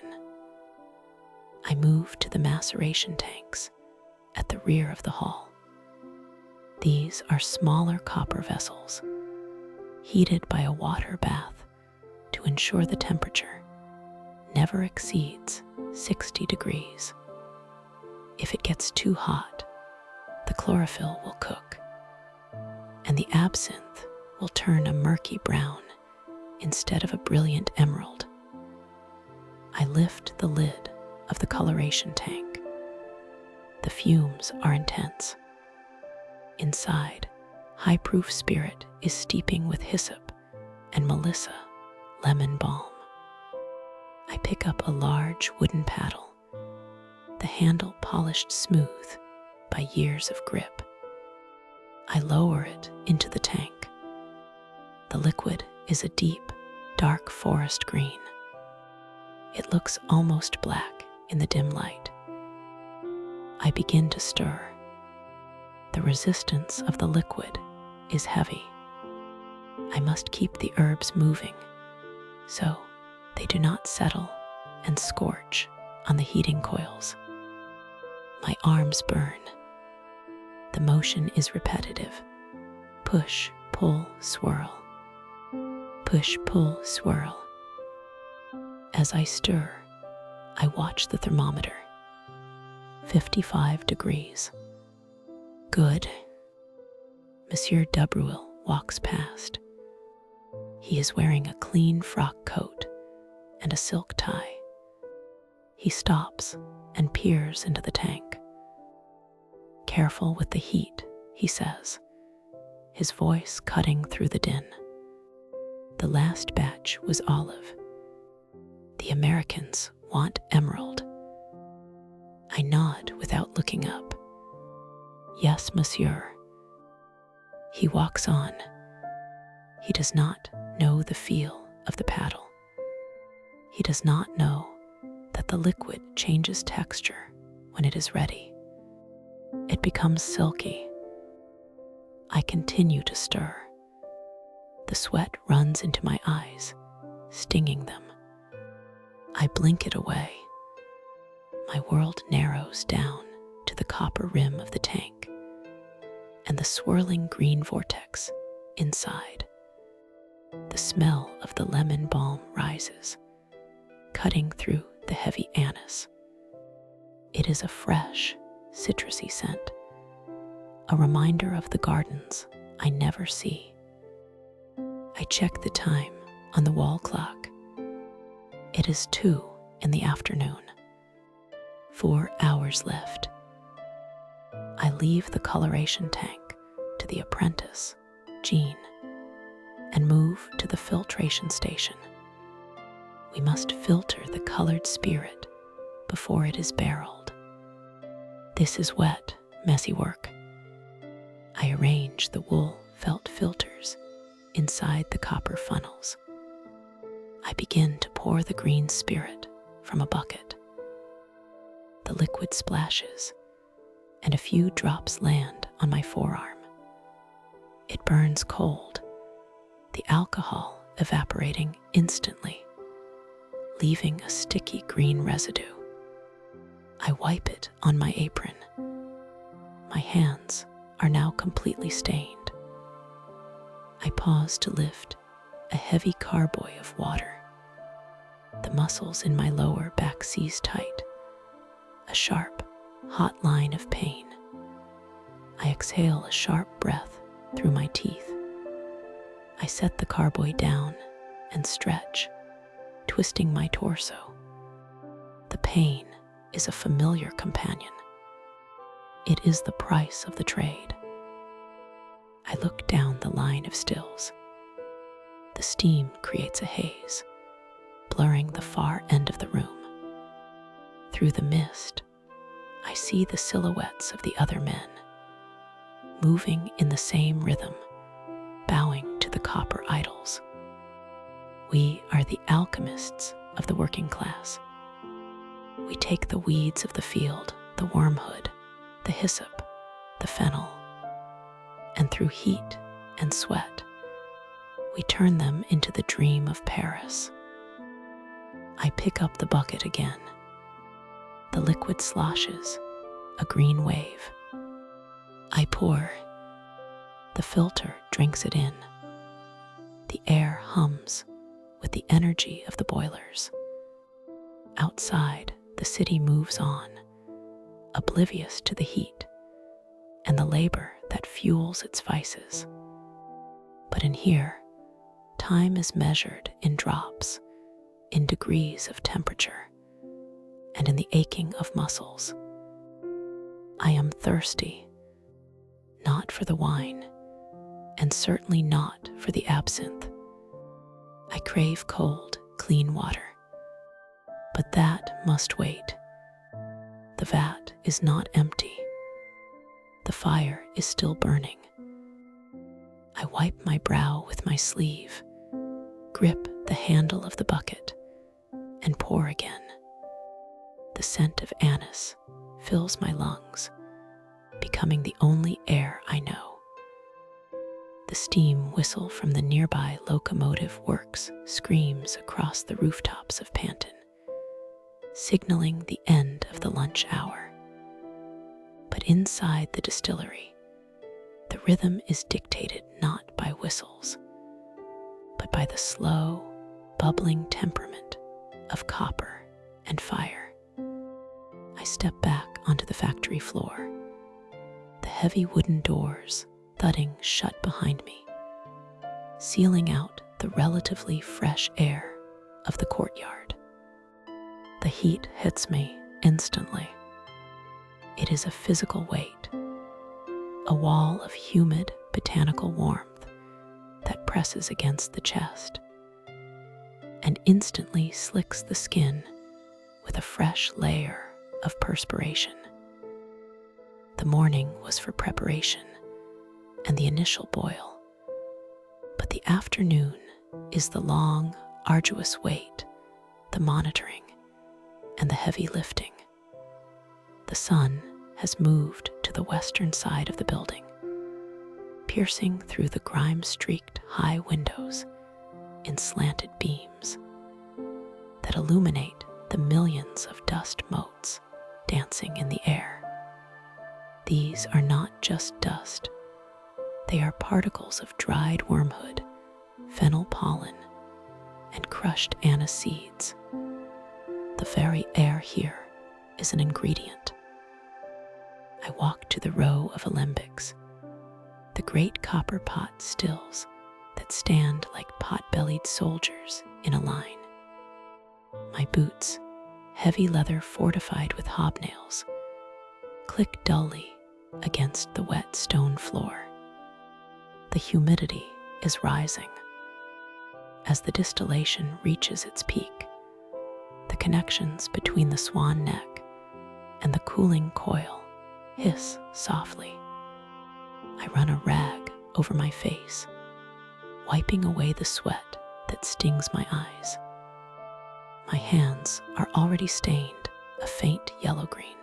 I move to the maceration tanks at the rear of the hall. These are smaller copper vessels, heated by a water bath to ensure the temperature never exceeds 60 degrees. If it gets too hot, the chlorophyll will cook, and the absinthe will turn a murky brown instead of a brilliant emerald. I lift the lid of the coloration tank. The fumes are intense. Inside, high-proof spirit is steeping with hyssop and melissa lemon balm. I pick up a large wooden paddle, the handle polished smooth by years of grip. I lower it into the tank. The liquid is a deep, dark forest green. It looks almost black in the dim light. I begin to stir. The resistance of the liquid is heavy. I must keep the herbs moving so they do not settle and scorch on the heating coils. My arms burn. The motion is repetitive. Push, pull, swirl. Push, pull, swirl. As I stir, I watch the thermometer. 55 degrees. Good. Monsieur Dubruil walks past. He is wearing a clean frock coat and a silk tie. He stops and peers into the tank. Careful with the heat, he says, his voice cutting through the din. The last batch was olive. The Americans want emerald. I nod without looking up. Yes, monsieur. He walks on. He does not know the feel of the paddle. He does not know that the liquid changes texture when it is ready. It becomes silky. I continue to stir. The sweat runs into my eyes, stinging them. I blink it away. My world narrows down to the copper rim of the tank and the swirling green vortex inside. The smell of the lemon balm rises, cutting through the heavy anise. It is a fresh, citrusy scent, a reminder of the gardens I never see. I check the time on the wall clock. It is 2 in the afternoon. 4 hours left. I leave the coloration tank to the apprentice, Jean, and move to the filtration station. We must filter the colored spirit before it is barreled. This is wet, messy work. I arrange the wool felt filters inside the copper funnels. I begin to pour the green spirit from a bucket. The liquid splashes, and a few drops land on my forearm. It burns cold, the alcohol evaporating instantly, leaving a sticky green residue. I wipe it on my apron. My hands are now completely stained. I pause to lift a heavy carboy of water. the muscles in my lower back seize tight, a sharp, hot line of pain. I exhale a sharp breath through my teeth. I set the carboy down and stretch, twisting my torso. The pain is a familiar companion. It is the price of the trade. I look down the line of stills. The steam creates a haze, blurring the far end of the room. Through the mist, I see the silhouettes of the other men, moving in the same rhythm, bowing to the copper idols. We are the alchemists of the working class. We take the weeds of the field, the wormwood, the hyssop, the fennel, and through heat and sweat, we turn them into the dream of Paris. I pick up the bucket again. The liquid sloshes, a green wave. I pour. The filter drinks it in. The air hums with the energy of the boilers. Outside, the city moves on, oblivious to the heat and the labor that fuels its vices. But in here, time is measured in drops, in degrees of temperature, and in the aching of muscles. I am thirsty, not for the wine, and certainly not for the absinthe. I crave cold, clean water, but that must wait. The vat is not empty. The fire is still burning. I wipe my brow with my sleeve, grip the handle of the bucket, and pour again. The scent of anise fills my lungs, becoming the only air I know. The steam whistle from the nearby locomotive works screams across the rooftops of Panton, signaling the end of the lunch hour. But inside the distillery, the rhythm is dictated not by whistles, but by the slow, bubbling temperament of copper and fire. I step back onto the factory floor, the heavy wooden doors thudding shut behind me, sealing out the relatively fresh air of the courtyard. The heat hits me instantly. It is a physical weight, a wall of humid botanical warmth that presses against the chest and instantly slicks the skin with a fresh layer of perspiration. The morning was for preparation and the initial boil, but the afternoon is the long, arduous wait, the monitoring, and the heavy lifting. The sun has moved to the western side of the building, piercing through the grime-streaked high windows in slanted beams that illuminate the millions of dust motes dancing in the air. These are not just dust. They are particles of dried wormwood, fennel pollen, and crushed anise seeds. The very air here is an ingredient. I walk to the row of alembics, the great copper pot stills that stand like pot-bellied soldiers in a line. My boots, heavy leather fortified with hobnails, click dully against the wet stone floor. The humidity is rising. As the distillation reaches its peak, the connections between the swan neck and the cooling coil hiss softly. I run a rag over my face, wiping away the sweat that stings my eyes. My hands are already stained a faint yellow-green,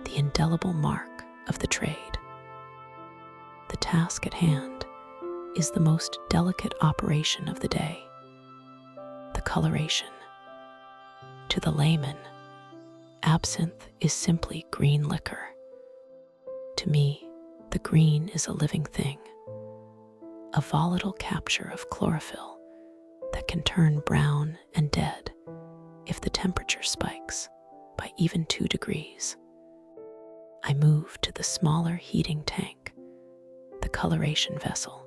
the indelible mark of the trade. The task at hand is the most delicate operation of the day, the coloration. To the layman, absinthe is simply green liquor. To me, the green is a living thing, a volatile capture of chlorophyll that can turn brown and dead if the temperature spikes by even 2 degrees. I move to the smaller heating tank, the coloration vessel.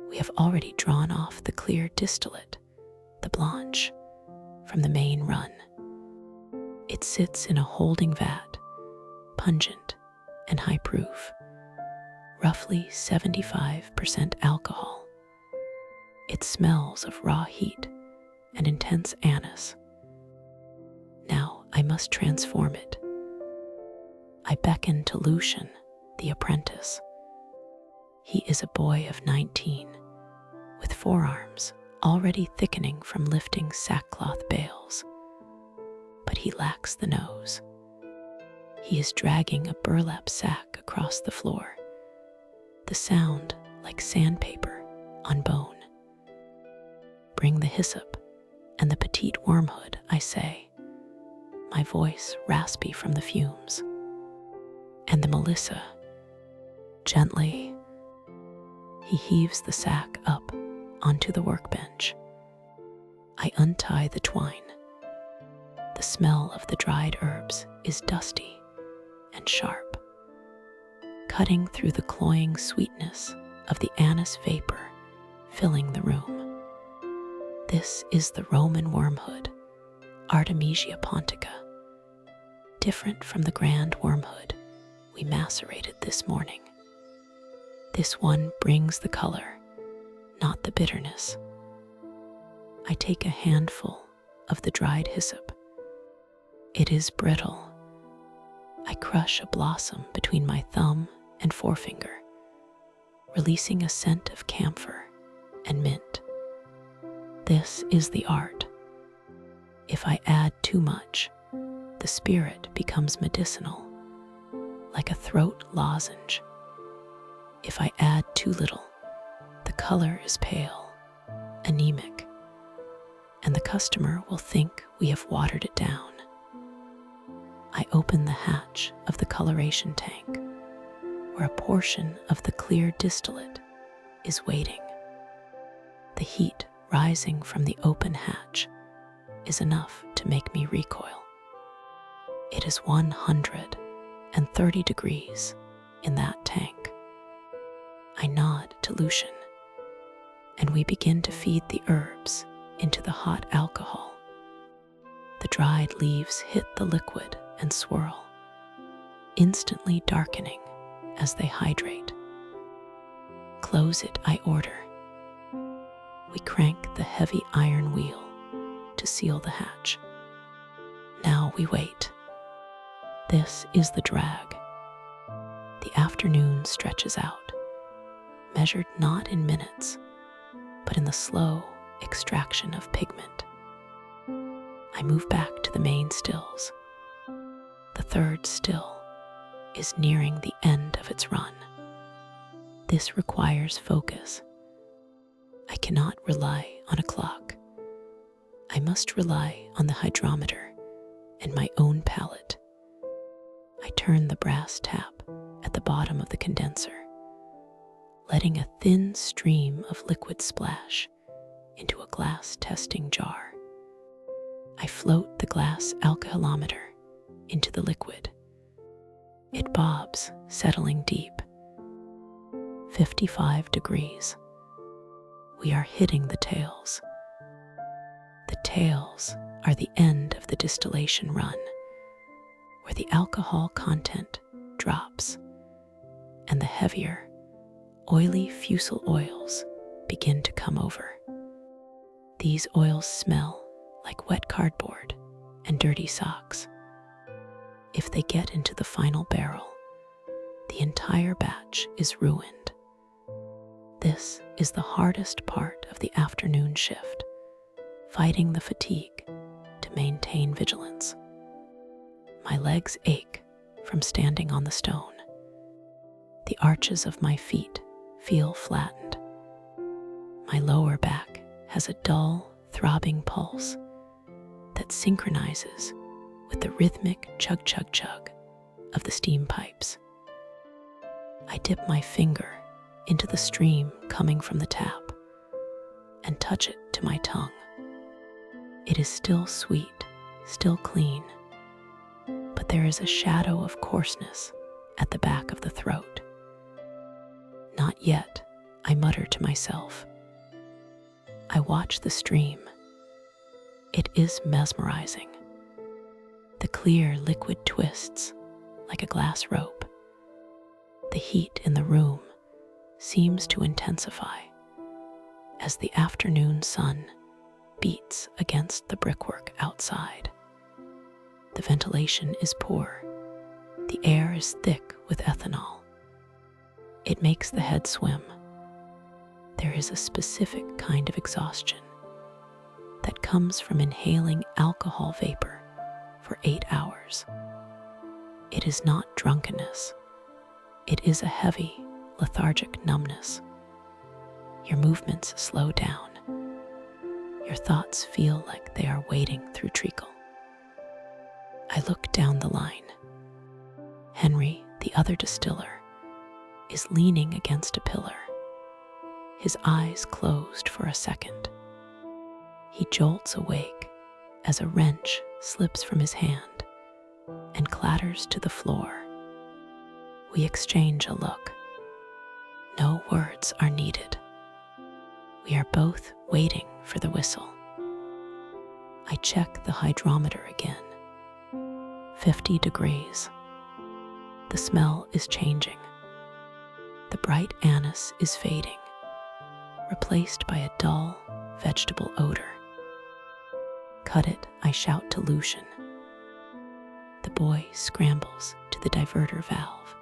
We have already drawn off the clear distillate, the blanche, from the main run. It sits in a holding vat, pungent and high proof, roughly 75% alcohol. It smells of raw heat and intense anise. Now I must transform it. I beckon to Lucian, the apprentice. He is a boy of 19, with forearms already thickening from lifting sackcloth bales. But he lacks the nose. He is dragging a burlap sack across the floor, the sound like sandpaper on bone. Bring the hyssop and the petite wormwood, I say, my voice raspy from the fumes. And the melissa, gently. He heaves the sack up onto the workbench. I untie the twine. The smell of the dried herbs is dusty and sharp, cutting through the cloying sweetness of the anise vapor filling the room. This is the Roman wormwood, Artemisia pontica, different from the grand wormwood we macerated this morning. This one brings the color, not the bitterness. I take a handful of the dried hyssop. It is brittle. I crush a blossom between my thumb and forefinger, releasing a scent of camphor and mint. This is the art. If I add too much, the spirit becomes medicinal, like a throat lozenge. If I add too little, the color is pale, anemic, and the customer will think we have watered it down. I open the hatch of the coloration tank, where a portion of the clear distillate is waiting. The heat rising from the open hatch is enough to make me recoil. It is 130 degrees in that tank. I nod to Lucian, and we begin to feed the herbs into the hot alcohol. The dried leaves hit the liquid and swirl, instantly darkening as they hydrate. Close it, I order. We crank the heavy iron wheel to seal the hatch. Now we wait. This is the drag. The afternoon stretches out, measured not in minutes, but in the slow extraction of pigment. I move back to the main stills. The third still is nearing the end of its run. This requires focus. I cannot rely on a clock. I must rely on the hydrometer and my own palate. I turn the brass tap at the bottom of the condenser, letting a thin stream of liquid splash into a glass testing jar. I float the glass alcoholometer into the liquid. It bobs, settling deep. 55 degrees. We are hitting the tails. The tails are the end of the distillation run, where the alcohol content drops and the heavier, oily fusel oils begin to come over. These oils smell like wet cardboard and dirty socks. If they get into the final barrel, the entire batch is ruined. This is the hardest part of the afternoon shift, fighting the fatigue to maintain vigilance. My legs ache from standing on the stone. The arches of my feet feel flattened. My lower back has a dull, throbbing pulse that synchronizes with the rhythmic chug-chug-chug of the steam pipes. I dip my finger into the stream coming from the tap and touch it to my tongue. It is still sweet, still clean, but there is a shadow of coarseness at the back of the throat. Not yet, I mutter to myself. I watch the stream. It is mesmerizing. The clear liquid twists like a glass rope. The heat in the room seems to intensify as the afternoon sun beats against the brickwork outside. The ventilation is poor. The air is thick with ethanol. It makes the head swim. There is a specific kind of exhaustion that comes from inhaling alcohol vapor for 8 hours. It is not drunkenness. It is a heavy, lethargic numbness. Your movements slow down. Your thoughts feel like they are wading through treacle. I look down the line. Henry, the other distiller, is leaning against a pillar, his eyes closed for a second. He jolts awake as a wrench slips from his hand and clatters to the floor. We exchange a look. No words are needed. We are both waiting for the whistle. I check the hydrometer again. 50 degrees. The smell is changing. The bright anise is fading, replaced by a dull vegetable odor. Cut it, I shout to Lucian. The boy scrambles to the diverter valve.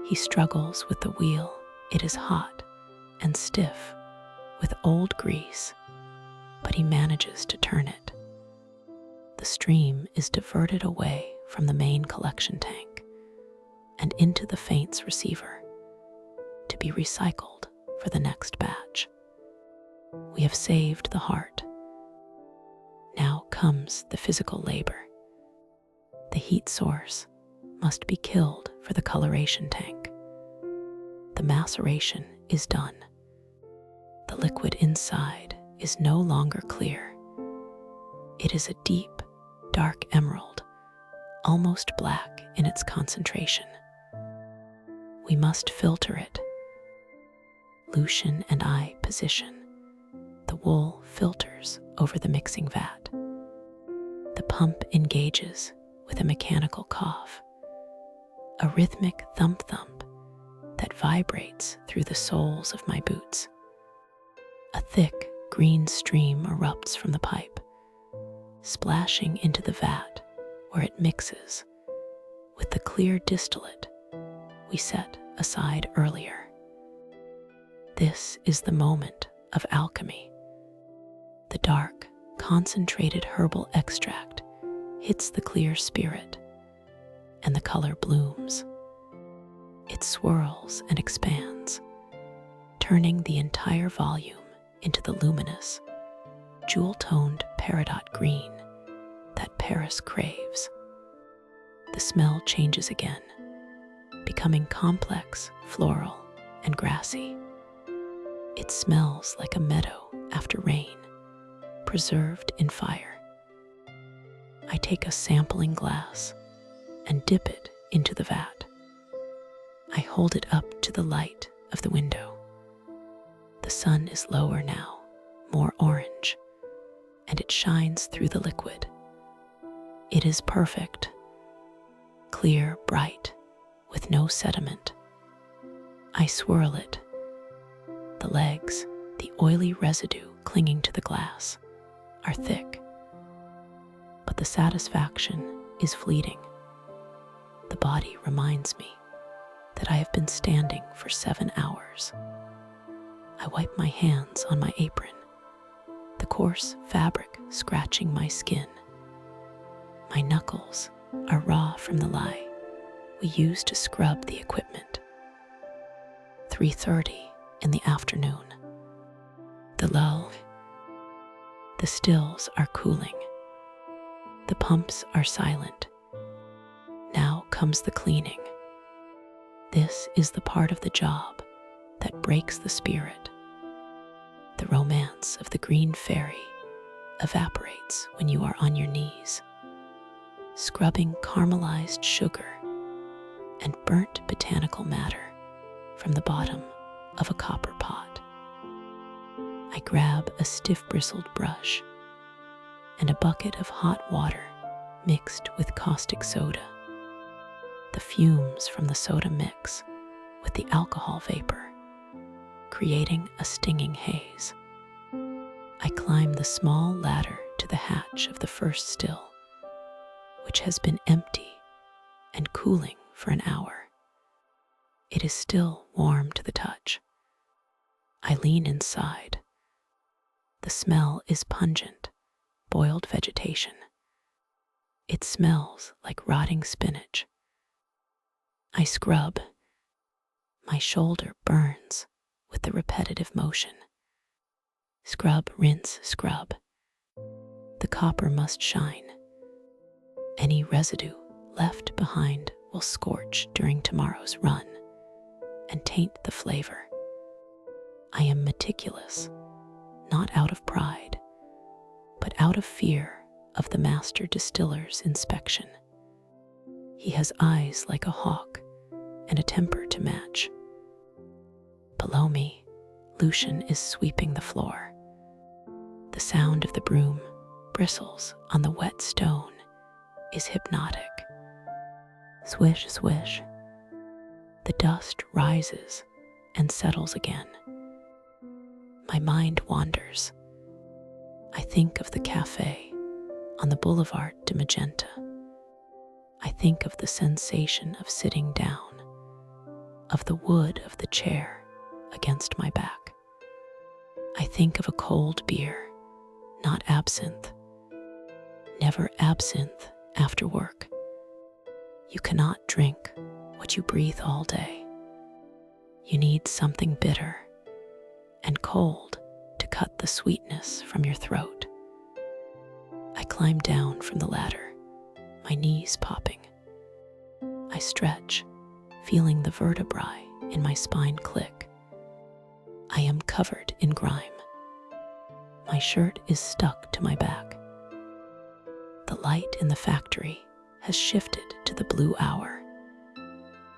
He struggles with the wheel. It is hot and stiff with old grease, but he manages to turn it. The stream is diverted away from the main collection tank and into the faints receiver to be recycled for the next batch. We have saved the heart. Now comes the physical labor. The heat source must be killed for the coloration tank. The maceration is done. The liquid inside is no longer clear. It is a deep, dark emerald, almost black in its concentration. We must filter it. Lucian and I position. The wool filters over the mixing vat. The pump engages with a mechanical cough, a rhythmic thump-thump that vibrates through the soles of my boots. A thick green stream erupts from the pipe, splashing into the vat where it mixes with the clear distillate we set aside earlier. This is the moment of alchemy. The dark, concentrated herbal extract hits the clear spirit, and the color blooms. It swirls and expands, turning the entire volume into the luminous, jewel-toned peridot green that Paris craves. The smell changes again, becoming complex, floral, and grassy. It smells like a meadow after rain, preserved in fire. I take a sampling glass and dip it into the vat. I hold it up to the light of the window. The sun is lower now, more orange, and it shines through the liquid. It is perfect, clear, bright, with no sediment. I swirl it. The legs, the oily residue clinging to the glass, are thick, but the satisfaction is fleeting. The body reminds me that I have been standing for 7 hours. I wipe my hands on my apron, the coarse fabric scratching my skin. My knuckles are raw from the lye we used to scrub the equipment. 3:30 in the afternoon. The lull. The stills are cooling. The pumps are silent. Now comes the cleaning. This is the part of the job that breaks the spirit. The romance of the green fairy evaporates when you are on your knees, scrubbing caramelized sugar and burnt botanical matter from the bottom of a copper pot. I grab a stiff-bristled brush and a bucket of hot water mixed with caustic soda. The fumes from the soda mix with the alcohol vapor, creating a stinging haze. I climb the small ladder to the hatch of the first still, which has been empty and cooling for an hour. It is still warm to the touch. I lean inside. The smell is pungent, boiled vegetation. It smells like rotting spinach. I scrub. My shoulder burns with the repetitive motion. Scrub, rinse, scrub. The copper must shine. Any residue left behind will scorch during tomorrow's run and taint the flavor. I am meticulous, not out of pride, but out of fear of the master distiller's inspection. He has eyes like a hawk and a temper to match. Below me, Lucian is sweeping the floor. The sound of the broom bristles on the wet stone is hypnotic. Swish, swish. The dust rises and settles again. My mind wanders. I think of the cafe on the Boulevard de Magenta. I think of the sensation of sitting down, of the wood of the chair against my back. I think of a cold beer, not absinthe. Never absinthe after work. You cannot drink what you breathe all day. You need something bitter and cold to cut the sweetness from your throat. I climb down from the ladder, my knees popping. I stretch, feeling the vertebrae in my spine click. I am covered in grime. My shirt is stuck to my back. The light in the factory has shifted to the blue hour,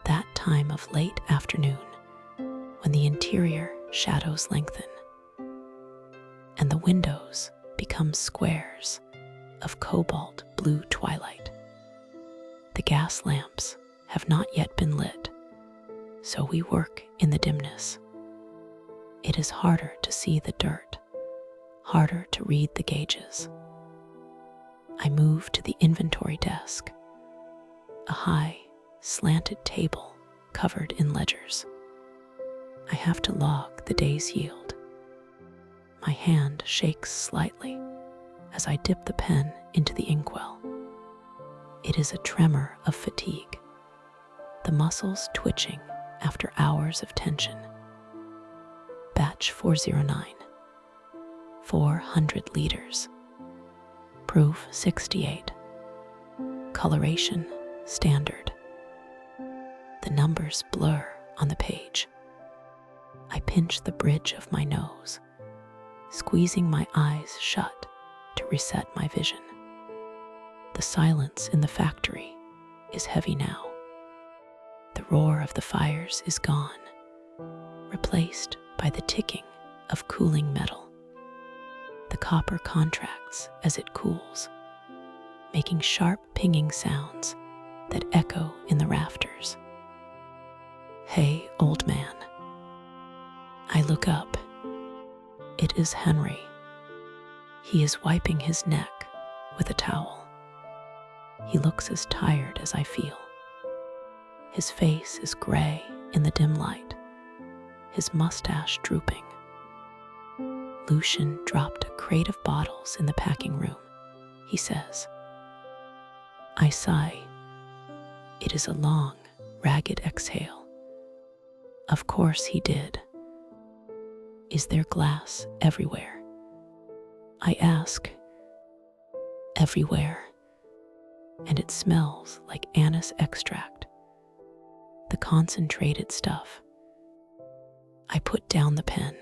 that time of late afternoon when the interior shadows lengthen and the windows become squares of cobalt blue twilight. The gas lamps have not yet been lit, so we work in the dimness. It is harder to see the dirt, harder to read the gauges. I move to the inventory desk, a high, slanted table covered in ledgers. I have to log the day's yield. My hand shakes slightly as I dip the pen into the inkwell. It is a tremor of fatigue, the muscles twitching after hours of tension. Batch 409, 400 liters. Proof 68. Coloration standard. The numbers blur on the page. I pinch the bridge of my nose, squeezing my eyes shut to reset my vision. The silence in the factory is heavy now. The roar of the fires is gone, replaced by the ticking of cooling metal. The copper contracts as it cools, making sharp pinging sounds that echo in the rafters. Hey, old man. I look up. It is Henry. He is wiping his neck with a towel. He looks as tired as I feel. His face is gray in the dim light, his mustache drooping. Lucian dropped a crate of bottles in the packing room, he says. I sigh. It is a long, ragged exhale. Of course he did. Is there glass everywhere? I ask. Everywhere. And it smells like anise extract, the concentrated stuff. I put down the pen.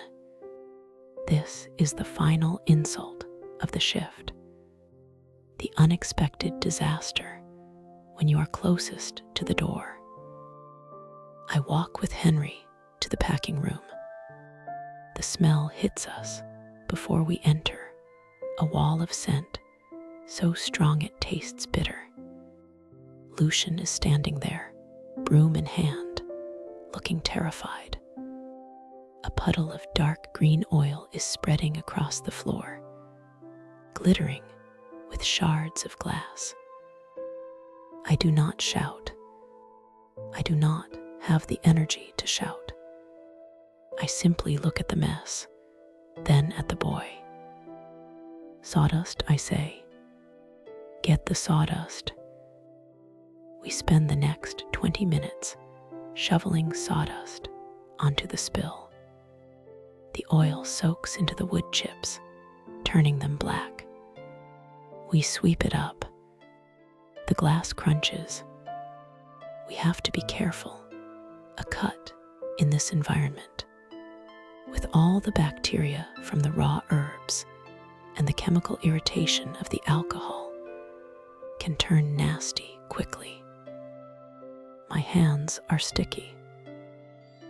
This is the final insult of the shift, the unexpected disaster when you are closest to the door. I walk with Henry to the packing room. The smell hits us before we enter, a wall of scent so strong it tastes bitter. Lucian is standing there, broom in hand, looking terrified. A puddle of dark green oil is spreading across the floor, glittering with shards of glass. I do not shout. I do not have the energy to shout. I simply look at the mess, then at the boy. Sawdust, I say. Get the sawdust. We spend the next 20 minutes shoveling sawdust onto the spill. The oil soaks into the wood chips, turning them black. We sweep it up. The glass crunches. We have to be careful. A cut in this environment, with all the bacteria from the raw herbs and the chemical irritation of the alcohol, can turn nasty quickly. My hands are sticky.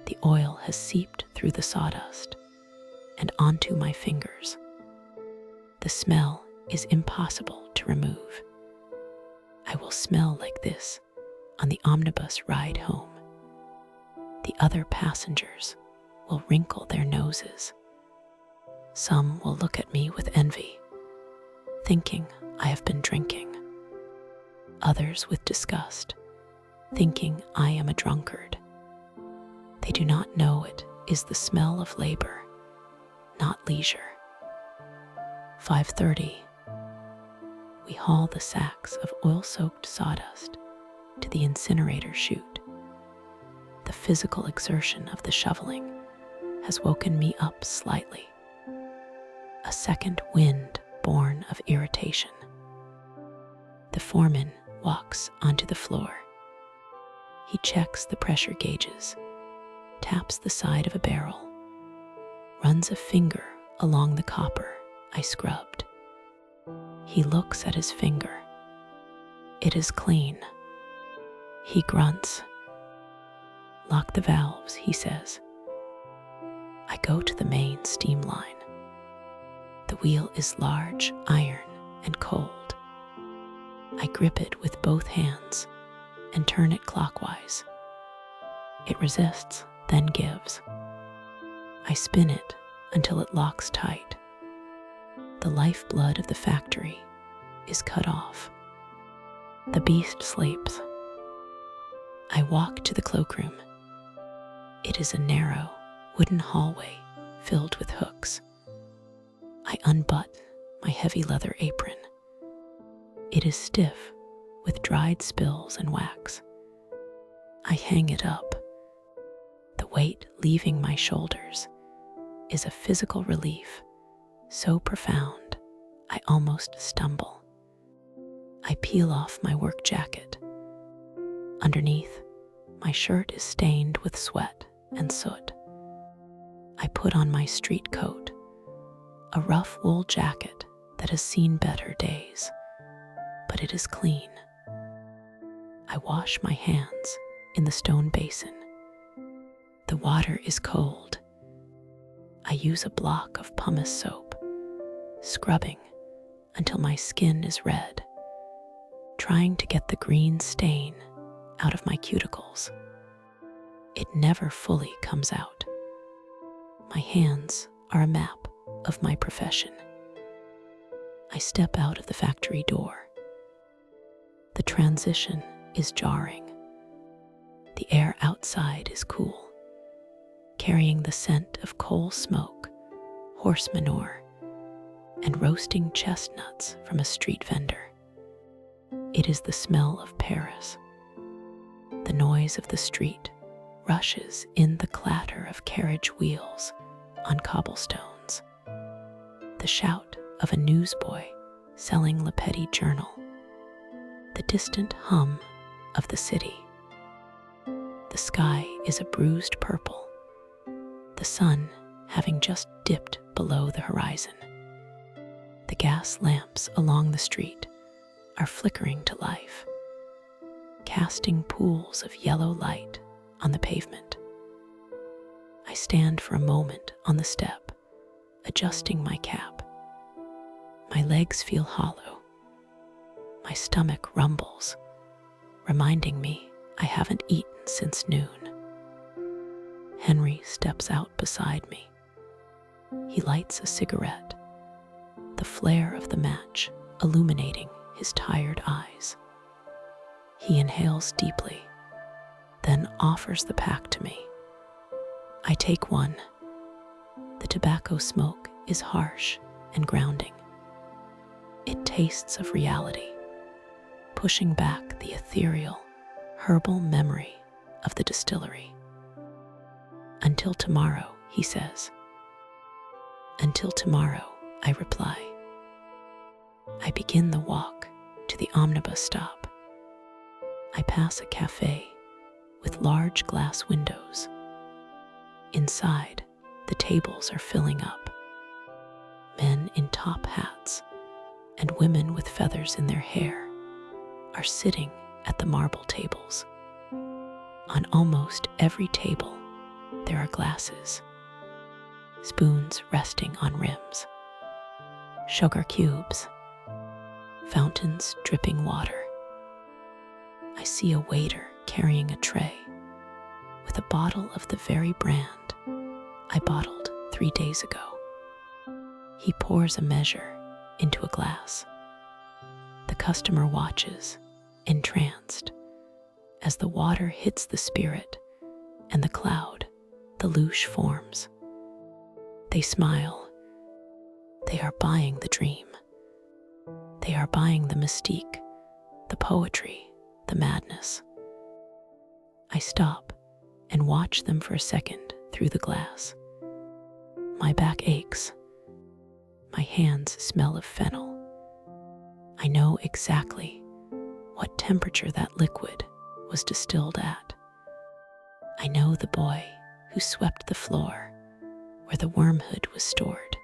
The oil has seeped through the sawdust and onto my fingers. The smell is impossible to remove. I will smell like this on the omnibus ride home. The other passengers will wrinkle their noses. Some will look at me with envy, thinking I have been drinking. Others with disgust, thinking I am a drunkard. They do not know it is the smell of labor, not leisure. 5:30. We haul the sacks of oil-soaked sawdust to the incinerator chute. The physical exertion of the shoveling has woken me up slightly. A second wind born of irritation. The foreman walks onto the floor. He checks the pressure gauges, taps the side of a barrel, runs a finger along the copper I scrubbed. He looks at his finger. It is clean. He grunts. Lock the valves, he says. I go to the main steam line. The wheel is large, iron, and cold. I grip it with both hands and turn it clockwise. It resists, then gives. I spin it until it locks tight. The lifeblood of the factory is cut off. The beast sleeps. I walk to the cloakroom. It is a narrow, wooden hallway filled with hooks. I unbutton my heavy leather apron. It is stiff with dried spills and wax. I hang it up. The weight leaving my shoulders is a physical relief so profound I almost stumble. I peel off my work jacket. Underneath, my shirt is stained with sweat and soot. I put on my street coat, a rough wool jacket that has seen better days, but it is clean. I wash my hands in the stone basin. The water is cold. I use a block of pumice soap, scrubbing until my skin is red, trying to get the green stain out of my cuticles. It never fully comes out. My hands are a map of my profession. I step out of the factory door. The transition is jarring. The air outside is cool, carrying the scent of coal smoke, horse manure, and roasting chestnuts from a street vendor. It is the smell of Paris. The noise of the street rushes in the clatter of carriage wheels on cobblestones. The shout of a newsboy selling Le Petit Journal. The distant hum of the city. The sky is a bruised purple, the sun having just dipped below the horizon. The gas lamps along the street are flickering to life, casting pools of yellow light on the pavement. I stand for a moment on the step, adjusting my cap. My legs feel hollow. My stomach rumbles, reminding me I haven't eaten since noon. Henry steps out beside me. He lights a cigarette, the flare of the match illuminating his tired eyes. He inhales deeply, then offers the pack to me. I take one. The tobacco smoke is harsh and grounding. It tastes of reality, pushing back the ethereal, herbal memory of the distillery. Until tomorrow, he says. Until tomorrow, I reply. I begin the walk to the omnibus stop. I pass a cafe with large glass windows. Inside, the tables are filling up. Men in top hats and women with feathers in their hair are sitting at the marble tables. On almost every table, there are glasses, spoons resting on rims, sugar cubes, fountains dripping water. I see a waiter carrying a tray with a bottle of the very brand I bottled 3 days ago. He pours a measure into a glass. The customer watches, entranced, as the water hits the spirit and the cloud, the louche forms. They smile. They are buying the dream. They are buying the mystique, the poetry, the madness. I stop and watch them for a second through the glass. My back aches. My hands smell of fennel. I know exactly what temperature that liquid was distilled at. I know the boy who swept the floor where the wormwood was stored.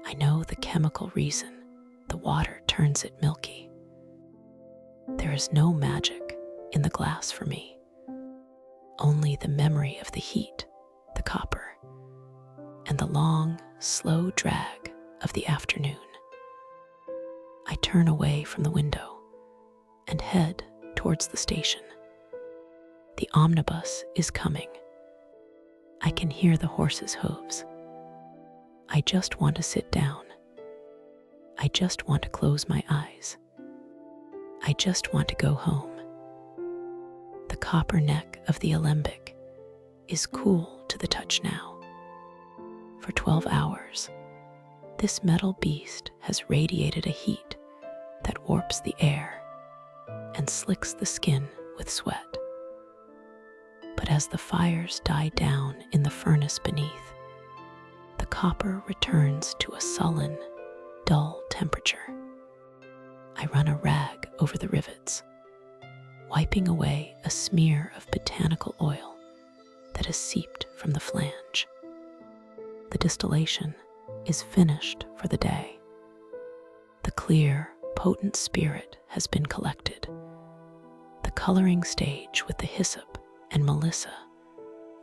I know the chemical reason the water turns it milky. There is no magic in the glass for me, only the memory of the heat, the copper, and the long, slow drag of the afternoon. I turn away from the window and head towards the station. The omnibus is coming. I can hear the horses' hooves. I just want to sit down. I just want to close my eyes. I just want to go home. The copper neck of the alembic is cool to the touch now. For 12 hours, this metal beast has radiated a heat that warps the air and slicks the skin with sweat. But as the fires die down in the furnace beneath, the copper returns to a sullen, dull temperature. I run a rag over the rivets, wiping away a smear of botanical oil that has seeped from the flange. The distillation is finished for the day. The clear, potent spirit has been collected. The coloring stage with the hyssop and melissa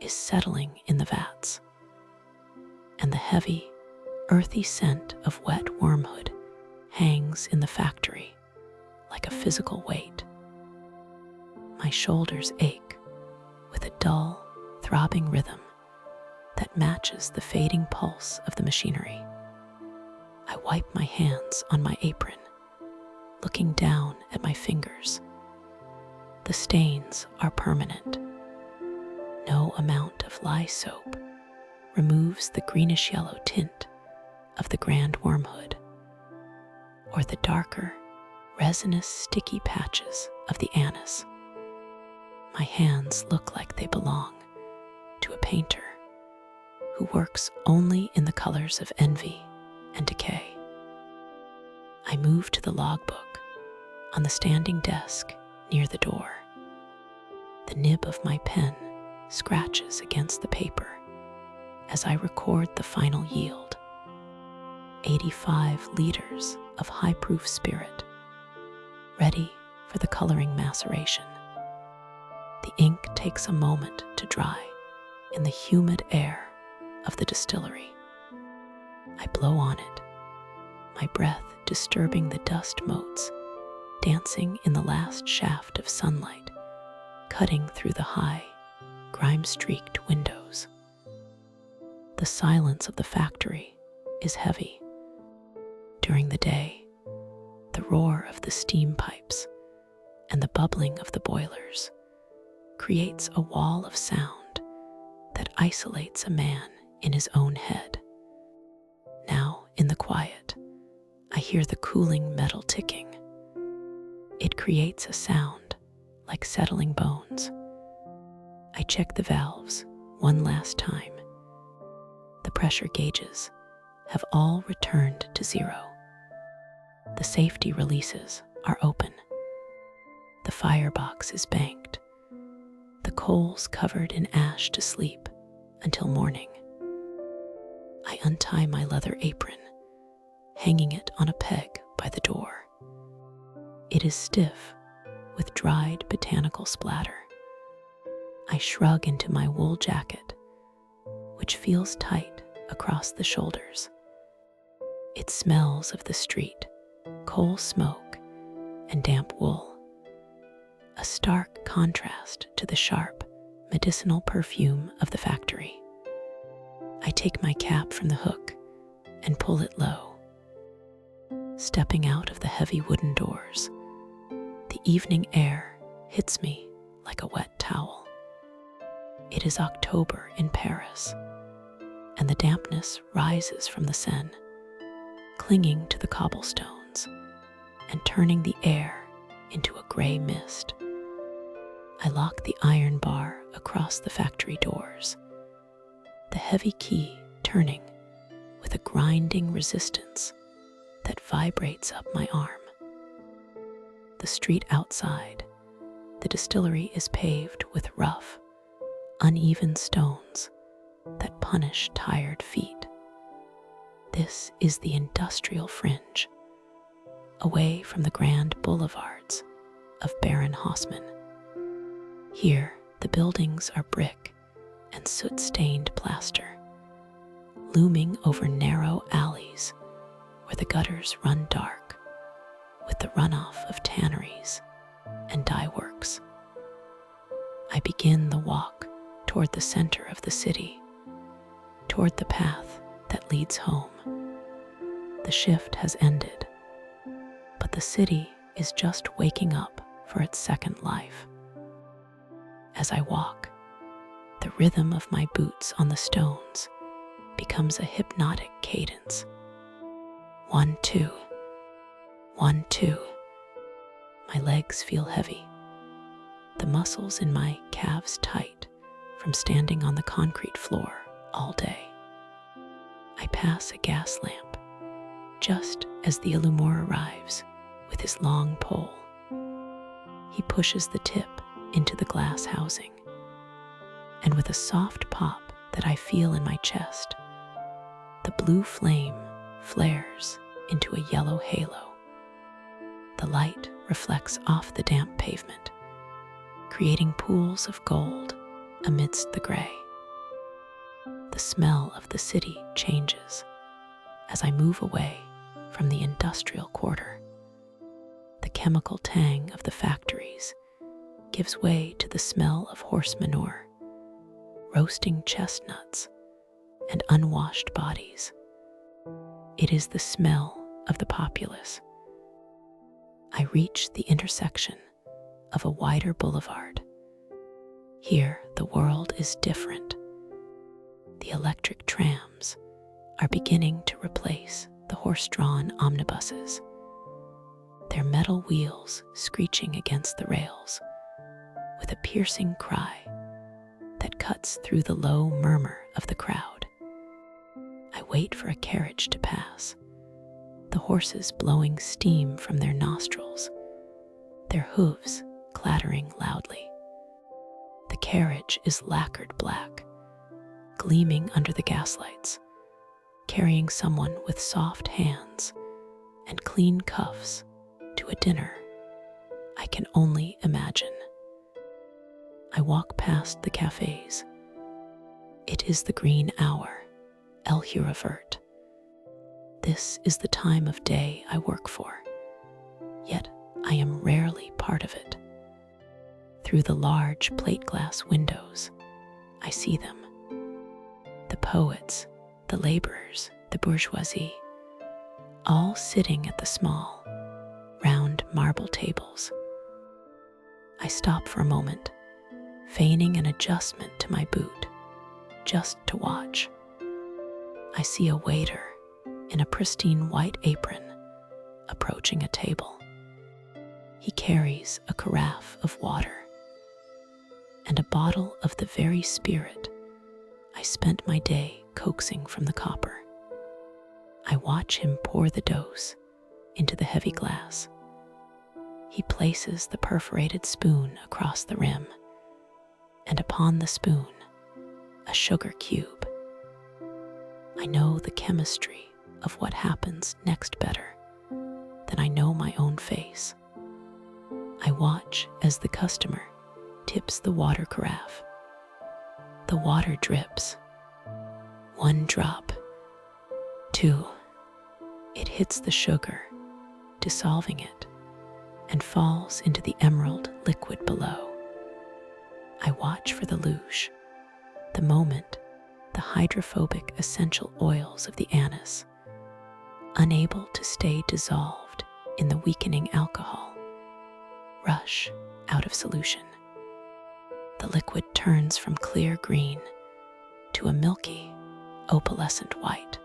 is settling in the vats, and the heavy, earthy scent of wet wormwood hangs in the factory like a physical weight. My shoulders ache with a dull, throbbing rhythm that matches the fading pulse of the machinery. I wipe my hands on my apron, looking down at my fingers. The stains are permanent. No amount of lye soap removes the greenish-yellow tint of the grand wormwood, or the darker, resinous, sticky patches of the anise. My hands look like they belong to a painter who works only in the colors of envy and decay. I move to the logbook on the standing desk near the door. The nib of my pen scratches against the paper as I record the final yield. 85 liters of high-proof spirit, ready for the coloring maceration. The ink takes a moment to dry in the humid air of the distillery. I blow on it, my breath disturbing the dust motes dancing in the last shaft of sunlight, cutting through the high, grime-streaked windows. The silence of the factory is heavy. During the day, the roar of the steam pipes and the bubbling of the boilers creates a wall of sound that isolates a man in his own head. Now, in the quiet, I hear the cooling metal ticking. It creates a sound like settling bones. I check the valves one last time. The pressure gauges have all returned to zero. The safety releases are open. The firebox is banked. The coals covered in ash to sleep until morning. I untie my leather apron, hanging it on a peg by the door. It is stiff with dried botanical splatter. I shrug into my wool jacket, which feels tight across the shoulders. It smells of the street, coal smoke, and damp wool, a stark contrast to the sharp, medicinal perfume of the factory. I take my cap from the hook and pull it low. Stepping out of the heavy wooden doors, the evening air hits me like a wet towel. It is October in Paris, and the dampness rises from the Seine, clinging to the cobblestones and turning the air into a gray mist. I lock the iron bar across the factory doors, the heavy key turning with a grinding resistance that vibrates up my arm. The street outside, the distillery is paved with rough, uneven stones that punish tired feet. This is the industrial fringe, away from the grand boulevards of barren Haussmann. Here, the buildings are brick and soot-stained plaster, looming over narrow alleys where the gutters run dark with the runoff of tanneries and dye works. I begin the walk toward the center of the city, toward the path that leads home. The shift has ended, but the city is just waking up for its second life. As I walk, the rhythm of my boots on the stones becomes a hypnotic cadence. 1, 2, 1, 2. My legs feel heavy, the muscles in my calves tight from standing on the concrete floor all day. I pass a gas lamp just as the illumor arrives with his long pole. He pushes the tip into the glass housing, and with a soft pop that I feel in my chest, the blue flame flares into a yellow halo. The light reflects off the damp pavement, creating pools of gold amidst the gray. The smell of the city changes as I move away from the industrial quarter. The chemical tang of the factories gives way to the smell of horse manure, roasting chestnuts, and unwashed bodies. It is the smell of the populace. I reach the intersection of a wider boulevard. Here, the world is different. The electric trams are beginning to replace the horse-drawn omnibuses, their metal wheels screeching against the rails with a piercing cry that cuts through the low murmur of the crowd. I wait for a carriage to pass, the horses blowing steam from their nostrils, their hooves clattering loudly. The carriage is lacquered black, gleaming under the gaslights, carrying someone with soft hands and clean cuffs to a dinner I can only imagine. I walk past the cafés. It is the green hour, Unanswered. This is the time of day I work for, yet I am rarely part of it. Through the large plate glass windows, I see them. The poets, the laborers, the bourgeoisie, all sitting at the small, round marble tables. I stop for a moment, feigning an adjustment to my boot, just to watch. I see a waiter in a pristine white apron approaching a table. He carries a carafe of water and a bottle of the very spirit I spent my day coaxing from the copper. I watch him pour the dose into the heavy glass. He places the perforated spoon across the rim, and upon the spoon, a sugar cube. I know the chemistry of what happens next better than I know my own face. I watch as the customer tips the water carafe. The water drips. 1 drop. 2. It hits the sugar, dissolving it, and falls into the emerald liquid below. I watch for the louche, the moment the hydrophobic essential oils of the anise, unable to stay dissolved in the weakening alcohol, rush out of solution. The liquid turns from clear green to a milky, opalescent white.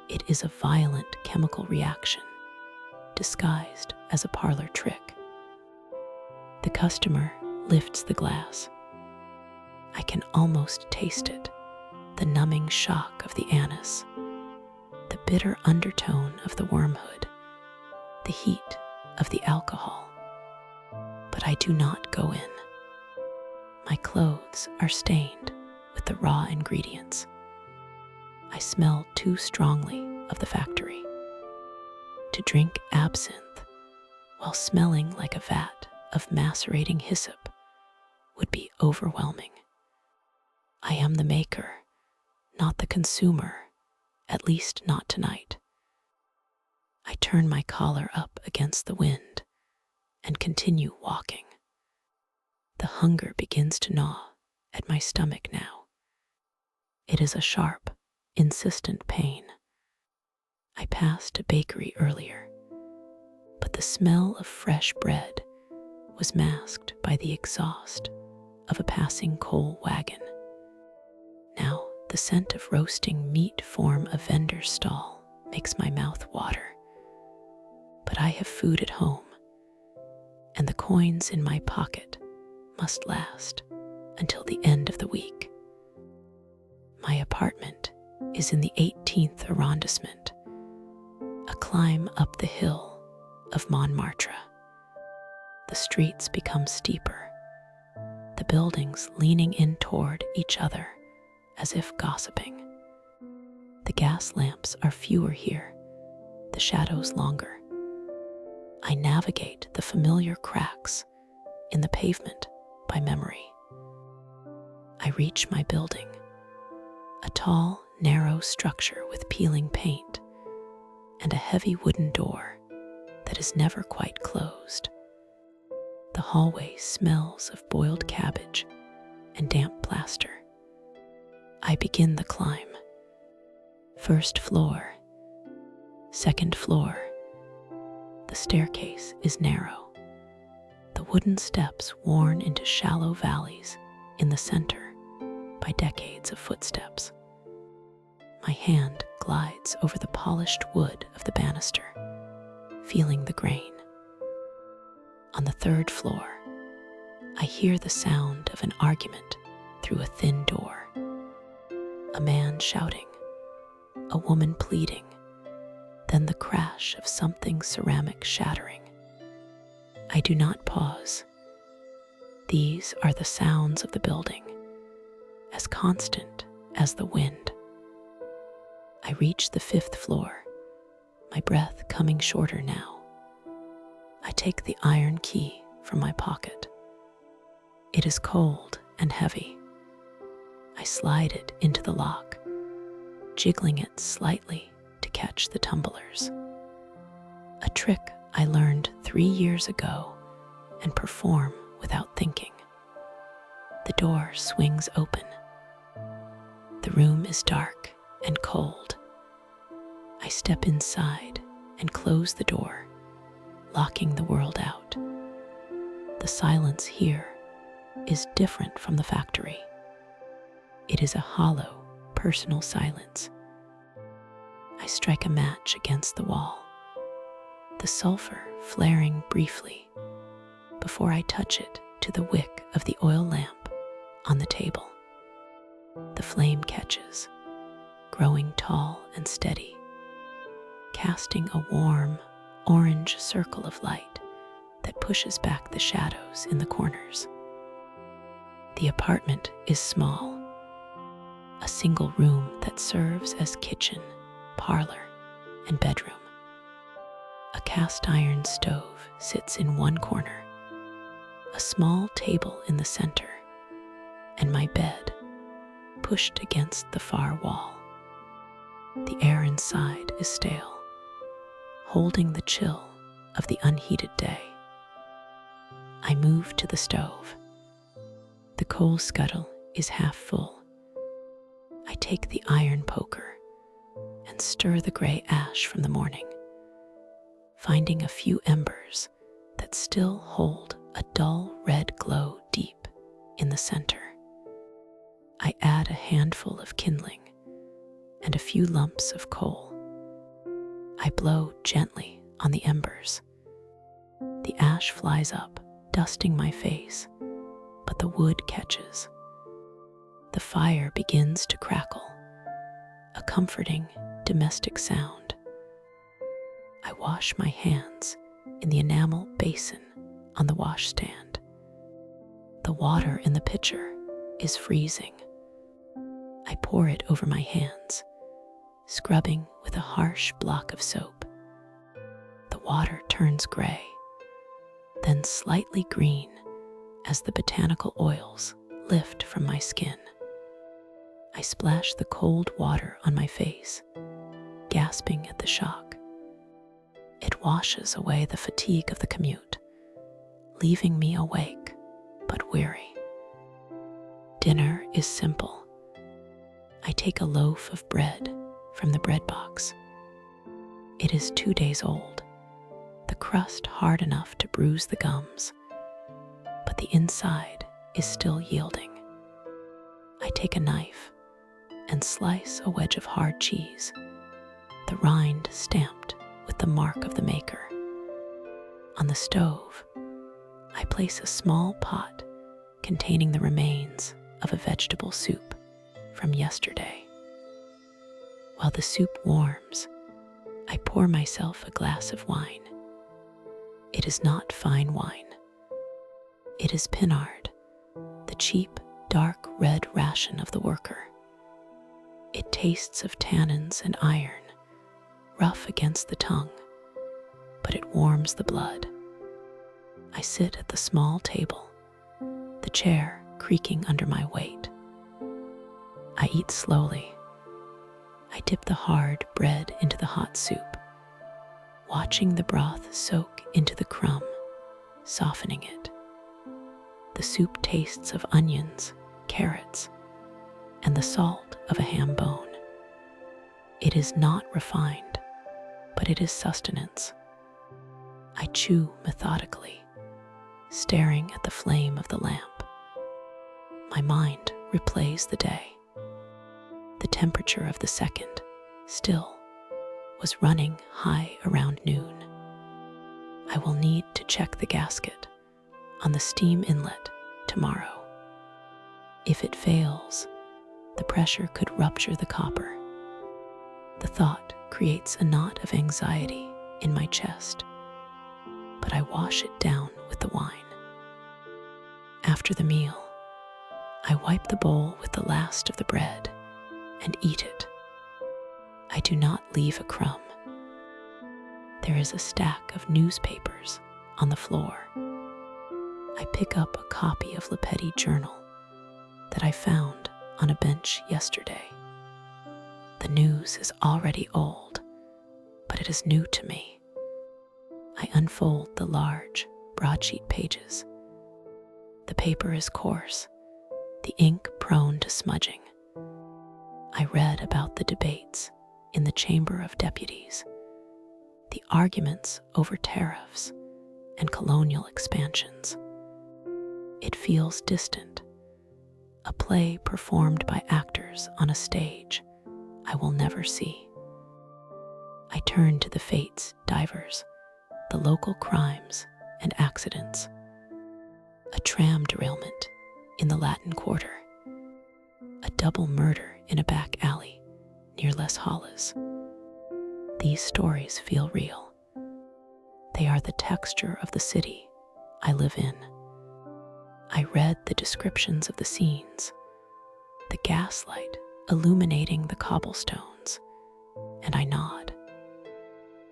It is a violent chemical reaction, disguised as a parlor trick. The customer lifts the glass. I can almost taste it, the numbing shock of the anise, the bitter undertone of the wormwood, the heat of the alcohol. But I do not go in. My clothes are stained with the raw ingredients. I smell too strongly of the factory. To drink absinthe while smelling like a vat of macerating hyssop would be overwhelming. I am the maker, not the consumer, at least not tonight. I turn my collar up against the wind and continue walking. The hunger begins to gnaw at my stomach now. It is a sharp, insistent pain. I passed a bakery earlier, but the smell of fresh bread was masked by the exhaust of a passing coal wagon. Now, the scent of roasting meat from a vendor's stall makes my mouth water. But I have food at home, and the coins in my pocket must last until the end of the week. My apartment is in the 18th arrondissement, a climb up the hill of Montmartre. The streets become steeper, the buildings leaning in toward each other as if gossiping. The gas lamps are fewer here, the shadows longer. I navigate the familiar cracks in the pavement by memory. I reach my building, a tall, narrow structure with peeling paint and a heavy wooden door that is never quite closed. The hallway smells of boiled cabbage and damp plaster. I begin the climb. 1st floor, 2nd floor. The staircase is narrow, the wooden steps worn into shallow valleys in the center by decades of footsteps. My hand glides over the polished wood of the banister, feeling the grain. On the 3rd floor, I hear the sound of an argument through a thin door. A man shouting, a woman pleading, then the crash of something ceramic shattering. I do not pause. These are the sounds of the building, as constant as the wind. I reach the 5th floor, my breath coming shorter now. I take the iron key from my pocket. It is cold and heavy. I slide it into the lock, jiggling it slightly to catch the tumblers. A trick I learned 3 years ago and perform without thinking. The door swings open. The room is dark and cold. I step inside and close the door, locking the world out. The silence here is different from the factory. It is a hollow, personal silence. I strike a match against the wall, the sulfur flaring briefly before I touch it to the wick of the oil lamp on the table. The flame catches, growing tall and steady, casting a warm, orange circle of light that pushes back the shadows in the corners. The apartment is small, a single room that serves as kitchen, parlor, and bedroom. A cast iron stove sits in one corner, a small table in the center, and my bed pushed against the far wall. The air inside is stale, holding the chill of the unheated day. I move to the stove. The coal scuttle is half full. I take the iron poker and stir the gray ash from the morning, finding a few embers that still hold a dull red glow deep in the center. I add a handful of kindling and a few lumps of coal. I blow gently on the embers. The ash flies up, dusting my face, but the wood catches. The fire begins to crackle, a comforting domestic sound. I wash my hands in the enamel basin on the washstand. The water in the pitcher is freezing. I pour it over my hands, scrubbing with a harsh block of soap. The water turns gray, then slightly green as the botanical oils lift from my skin. I splash the cold water on my face, gasping at the shock. It washes away the fatigue of the commute, leaving me awake but weary. Dinner is simple. I take a loaf of bread from the bread box. It is 2 days old, the crust hard enough to bruise the gums, but the inside is still yielding. I take a knife and slice a wedge of hard cheese, the rind stamped with the mark of the maker. On the stove, I place a small pot containing the remains of a vegetable soup from yesterday. While the soup warms, I pour myself a glass of wine. It is not fine wine. It is Pinard, the cheap, dark red ration of the worker. It tastes of tannins and iron, rough against the tongue, but it warms the blood. I sit at the small table, the chair creaking under my weight. I eat slowly. I dip the hard bread into the hot soup, watching the broth soak into the crumb, softening it. The soup tastes of onions, carrots, and the salt of a ham bone. It is not refined, but it is sustenance. I chew methodically, staring at the flame of the lamp. My mind replays the day. The temperature of the second, still, was running high around noon. I will need to check the gasket on the steam inlet tomorrow. If it fails, the pressure could rupture the copper. The thought creates a knot of anxiety in my chest, but I wash it down with the wine. After the meal, I wipe the bowl with the last of the bread and eat it. I do not leave a crumb. There is a stack of newspapers on the floor. I pick up a copy of Le Petit Journal that I found on a bench yesterday. The news is already old, but it is new to me. I unfold the large, broadsheet pages. The paper is coarse, the ink prone to smudging. I read about the debates in the Chamber of Deputies, the arguments over tariffs and colonial expansions. It feels distant, a play performed by actors on a stage I will never see. I turn to the fates, divers, the local crimes and accidents. A tram derailment in the Latin Quarter, a double murder in a back alley near Les Halles. These stories feel real. They are the texture of the city I live in. I read the descriptions of the scenes, the gaslight illuminating the cobblestones, and I nod.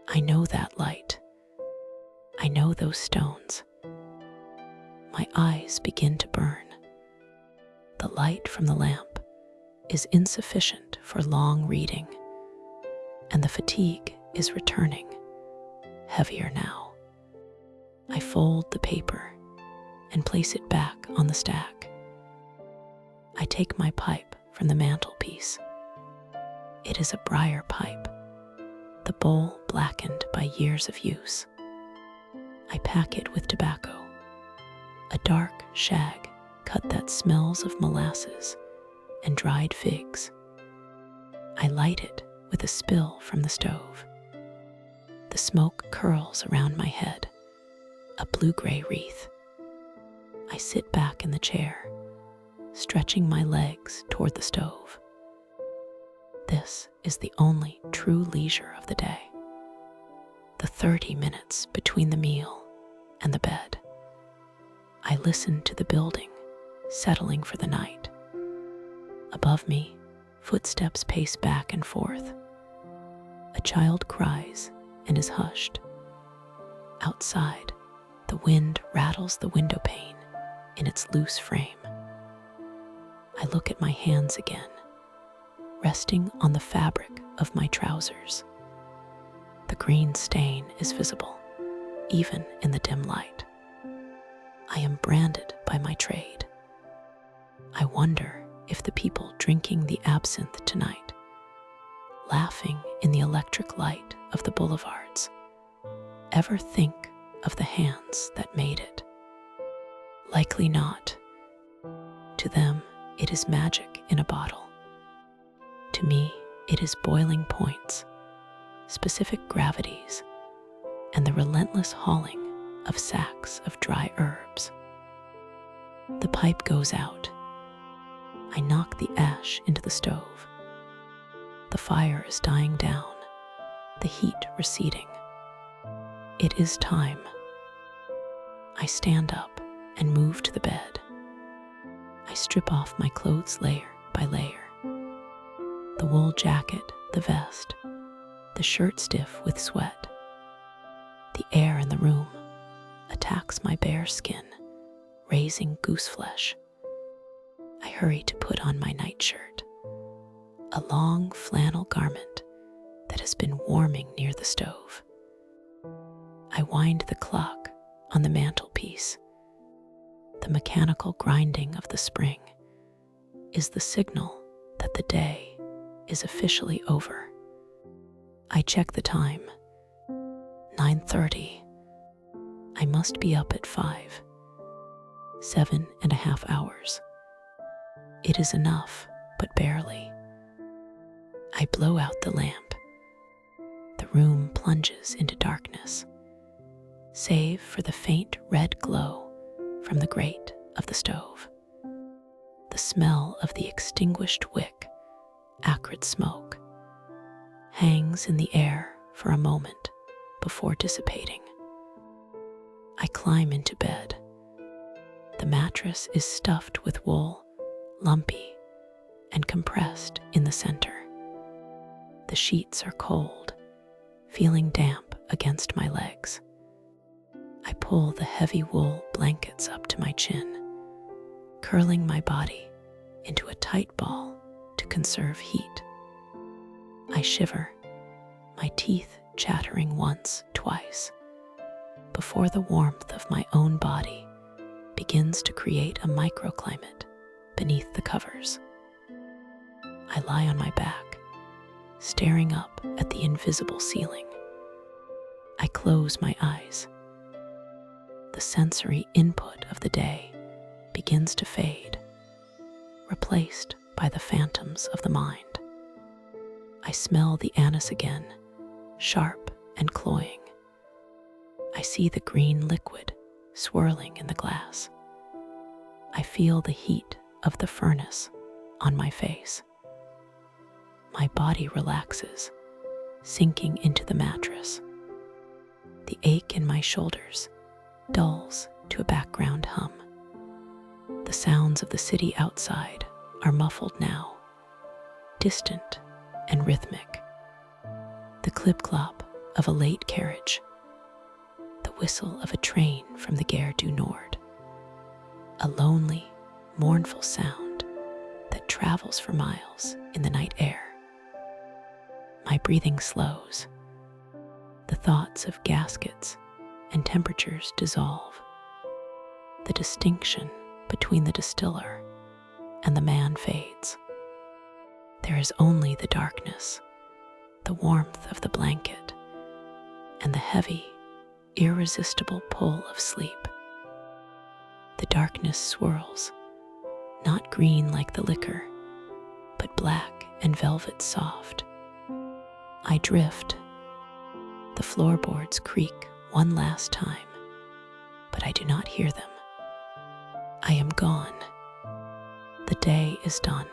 I know that light. I know those stones. My eyes begin to burn. The light from the lamp is insufficient for long reading, and the fatigue is returning, heavier now. I fold the paper and place it back on the stack. I take my pipe from the mantelpiece. It is a briar pipe, the bowl blackened by years of use. I pack it with tobacco, a dark shag cut that smells of molasses and dried figs. I light it with a spill from the stove. The smoke curls around my head, a blue-gray wreath. I sit back in the chair, stretching my legs toward the stove. This is the only true leisure of the day. The 30 minutes between the meal and the bed. I listen to the building settling for the night. Above me, footsteps pace back and forth. A child cries and is hushed. Outside, the wind rattles the window pane in its loose frame. I look at my hands again, resting on the fabric of my trousers. The green stain is visible, even in the dim light. I am branded by my trade. I wonder if the people drinking the absinthe tonight, laughing in the electric light of the boulevards, ever think of the hands that made it. Likely not. To them, it is magic in a bottle. To me, it is boiling points, specific gravities, and the relentless hauling of sacks of dry herbs. The pipe goes out. I knock the ash into the stove. The fire is dying down, the heat receding. It is time. I stand up and move to the bed. I strip off my clothes layer by layer. The wool jacket, the vest, the shirt stiff with sweat. The air in the room attacks my bare skin, raising goose flesh. I hurry to put on my nightshirt, a long flannel garment that has been warming near the stove. I wind the clock on the mantelpiece. The mechanical grinding of the spring is the signal that the day is officially over. I check the time. 9:30. I must be up at 5. 7.5 hours. It is enough, but barely. I blow out the lamp. The room plunges into darkness, save for the faint red glow from the grate of the stove. The smell of the extinguished wick, acrid smoke, hangs in the air for a moment before dissipating. I climb into bed. The mattress is stuffed with wool, lumpy and compressed in the center. The sheets are cold, feeling damp against my legs. I pull the heavy wool blankets up to my chin, curling my body into a tight ball to conserve heat. I shiver, my teeth chattering once, twice, before the warmth of my own body begins to create a microclimate beneath the covers. I lie on my back, staring up at the invisible ceiling. I close my eyes. The sensory input of the day begins to fade, replaced by the phantoms of the mind. I smell the anise again, sharp and cloying. I see the green liquid swirling in the glass. I feel the heat of the furnace on my face. My body relaxes, sinking into the mattress. The ache in my shoulders dulls to a background hum. The sounds of the city outside are muffled now, distant and rhythmic. The clip-clop of a late carriage, the whistle of a train from the Gare du Nord, a lonely, mournful sound that travels for miles in the night air. My breathing slows. The thoughts of gaskets and temperatures dissolve. The distinction between the distiller and the man fades. There is only the darkness, the warmth of the blanket, and the heavy, irresistible pull of sleep. The darkness swirls, not green like the liquor, but black and velvet soft. I drift. The floorboards creak one last time, but I do not hear them. I am gone. The day is done.